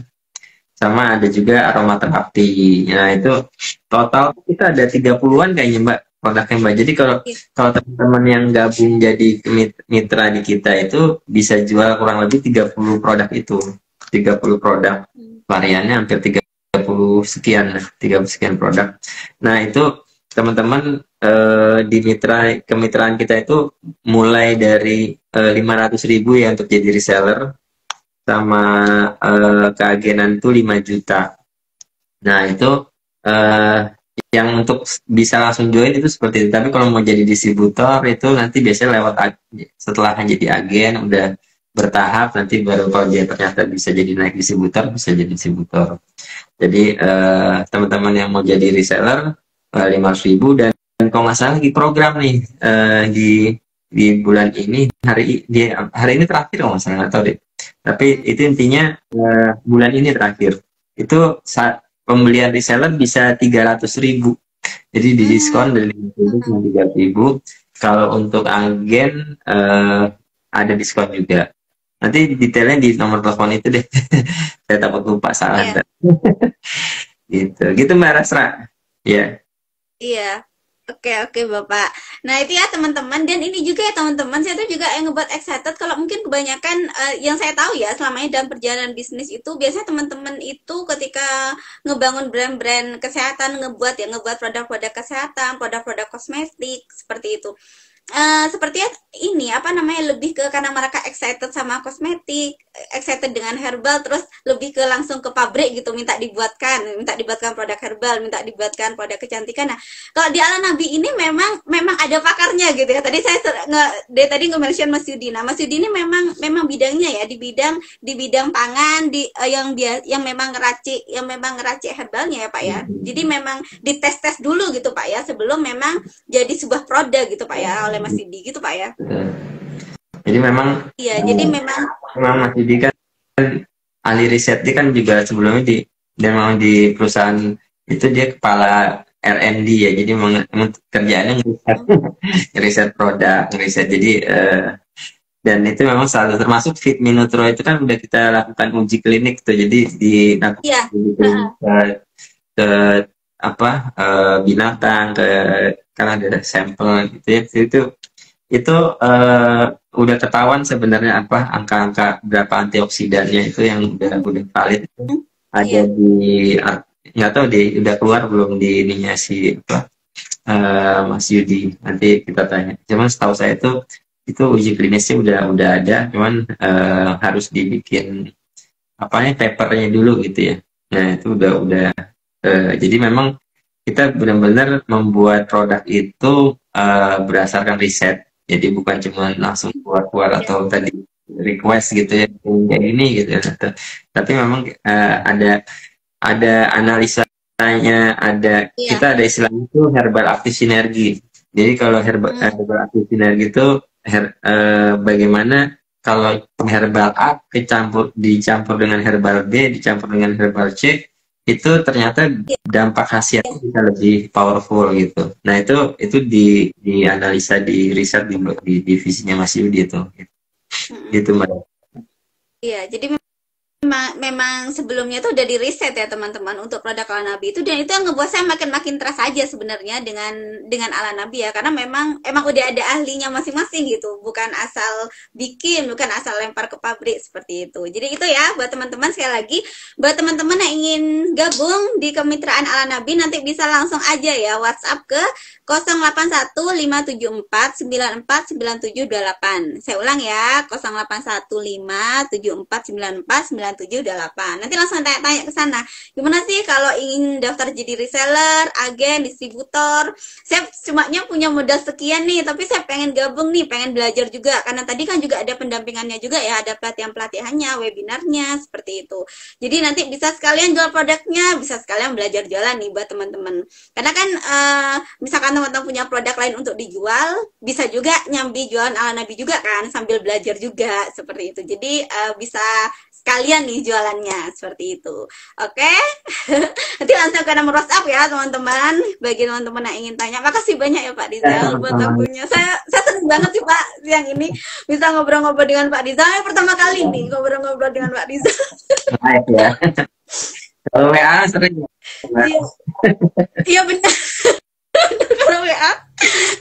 Sama ada juga aromaterapi. Nah itu total kita ada 30-an kayaknya Mbak produknya Mbak. Jadi kalau teman-teman yang gabung jadi mitra di kita itu bisa jual kurang lebih 30 produk itu. 30 produk. Variannya hampir 30 sekian, 30 sekian produk. Nah itu teman-teman di kemitraan kita itu mulai dari 500.000 ya untuk jadi reseller, sama keagenan tuh 5 juta. Nah itu yang untuk bisa langsung join itu seperti itu. Tapi kalau mau jadi distributor itu nanti biasanya lewat setelah jadi agen udah bertahap, nanti baru kalau dia ternyata bisa jadi naik distributor, bisa jadi distributor. Jadi teman-teman yang mau jadi reseller 500.000, dan kalau nggak salah lagi program nih di bulan ini, hari ini terakhir kalau nggak salah, nggak tahu deh. Tapi itu intinya bulan ini terakhir itu pembelian reseller bisa 300.000, jadi di diskon dari 50.000 cuma 3.000. Kalau untuk agen ada diskon juga. Nanti detailnya di nomor telepon itu deh. Saya takut lupa salah. gitu Mbak Rasra. Iya. Oke Bapak. Nah itu ya teman-teman, dan ini juga ya teman-teman, saya tuh juga yang ngebuat excited kalau mungkin kebanyakan yang saya tahu ya selama ini dalam perjalanan bisnis itu biasanya teman-teman itu ketika ngebangun brand-brand kesehatan, ngebuat produk-produk kesehatan, produk-produk kosmetik seperti itu. Sepertinya ini apa namanya, lebih ke karena mereka excited sama kosmetik, excited dengan herbal, terus lebih ke langsung ke pabrik gitu, minta dibuatkan produk herbal, minta dibuatkan produk kecantikan. Nah kalau di Ala Nabi ini memang ada pakarnya gitu ya. Tadi saya tadi nge-mention Mas Yudi. Nah Mas Yudi ini memang bidangnya ya di bidang pangan, yang memang ngeracik herbalnya ya Pak ya. Jadi memang dites dulu gitu Pak ya, sebelum memang jadi sebuah produk gitu Pak ya oleh Mas Yudi gitu Pak ya. Jadi memang jadi memang Mas Yudi kan ahli riset, dia kan juga sebelumnya memang di perusahaan itu dia kepala R&D ya, jadi memang kerjaannya ngeriset produk, ngeriset. Jadi dan itu memang salah termasuk Fitmi Nutro itu kan udah kita lakukan uji klinik tuh, jadi dilakukan uji klinik ke binatang, karena ada sampel gitu ya. Itu udah ketahuan sebenarnya angka-angka berapa antioksidannya itu yang udah valid itu ada di, nggak tahu udah keluar belum di ininya si Mas Yudi, nanti kita tanya. Cuman setahu saya itu uji klinisnya udah ada, cuman harus dibikin papernya dulu gitu ya. Nah itu udah jadi memang kita benar-benar membuat produk itu berdasarkan riset. Jadi bukan cuma langsung keluar atau tadi request gitu ya, kayak ini gitu ya. Tapi memang ada ada analisanya, ada Iya. kita ada istilahnya itu herbal active sinergi. Jadi kalau herbal active sinergi itu bagaimana kalau herbal A dicampur dengan herbal B, dicampur dengan herbal C, itu ternyata dampak khasiatnya bisa lebih powerful gitu. Nah itu dianalisa di riset di divisinya Mas Yudi itu. Gitu Mbak. Iya, jadi memang sebelumnya itu udah di riset ya teman-teman untuk produk ala nabi itu, dan itu yang ngebuat saya makin trust aja sebenarnya dengan ala nabi ya, karena emang udah ada ahlinya masing-masing gitu, bukan asal bikin, bukan asal lempar ke pabrik seperti itu. Jadi itu ya buat teman-teman, sekali lagi buat teman-teman yang ingin gabung di kemitraan ala nabi, nanti bisa langsung aja ya WhatsApp ke 081574949728. Saya ulang ya, 081574949728. Nanti langsung tanya-tanya ke sana. Gimana sih kalau ingin daftar jadi reseller, agen, distributor? Saya cumanya punya modal sekian nih, tapi saya pengen gabung nih, pengen belajar juga. Karena tadi kan juga ada pendampingannya juga ya, ada pelatihan-pelatihannya, webinarnya, seperti itu. Jadi nanti bisa sekalian jual produknya, bisa sekalian belajar jualan nih buat teman-teman. Karena kan misalkan teman-teman punya produk lain untuk dijual, bisa juga nyambi jualan ala nabi juga kan, sambil belajar juga seperti itu. Jadi bisa sekalian nih jualannya seperti itu. Oke. Nanti langsung ke nomor WhatsApp ya teman-teman, bagi teman-teman yang ingin tanya. Makasih banyak ya Pak Rizal buat waktunya. Saya senang banget sih Pak siang ini bisa ngobrol-ngobrol dengan Pak Rizal. Pertama kali nih ngobrol-ngobrol dengan Pak Rizal. Baik ya. Kalau WA sering. Iya benar. Kalau WA,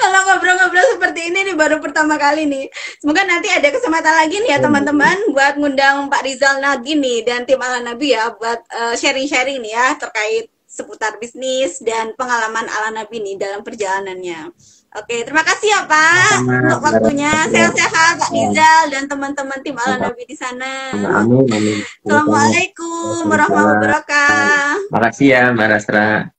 kalau ngobrol-ngobrol seperti ini nih baru pertama kali nih. Semoga nanti ada kesempatan lagi nih ya teman-teman buat ngundang Pak Rizal lagi nih dan tim ala nabi ya buat sharing-sharing nih ya terkait seputar bisnis dan pengalaman ala nabi nih dalam perjalanannya. Oke, terima kasih ya Pak untuk waktunya. Sehat-sehat Pak Rizal dan teman-teman tim ala nabi di sana. Amin. Assalamualaikum warahmatullahi wabarakatuh. Makasih ya Mbak Rastra.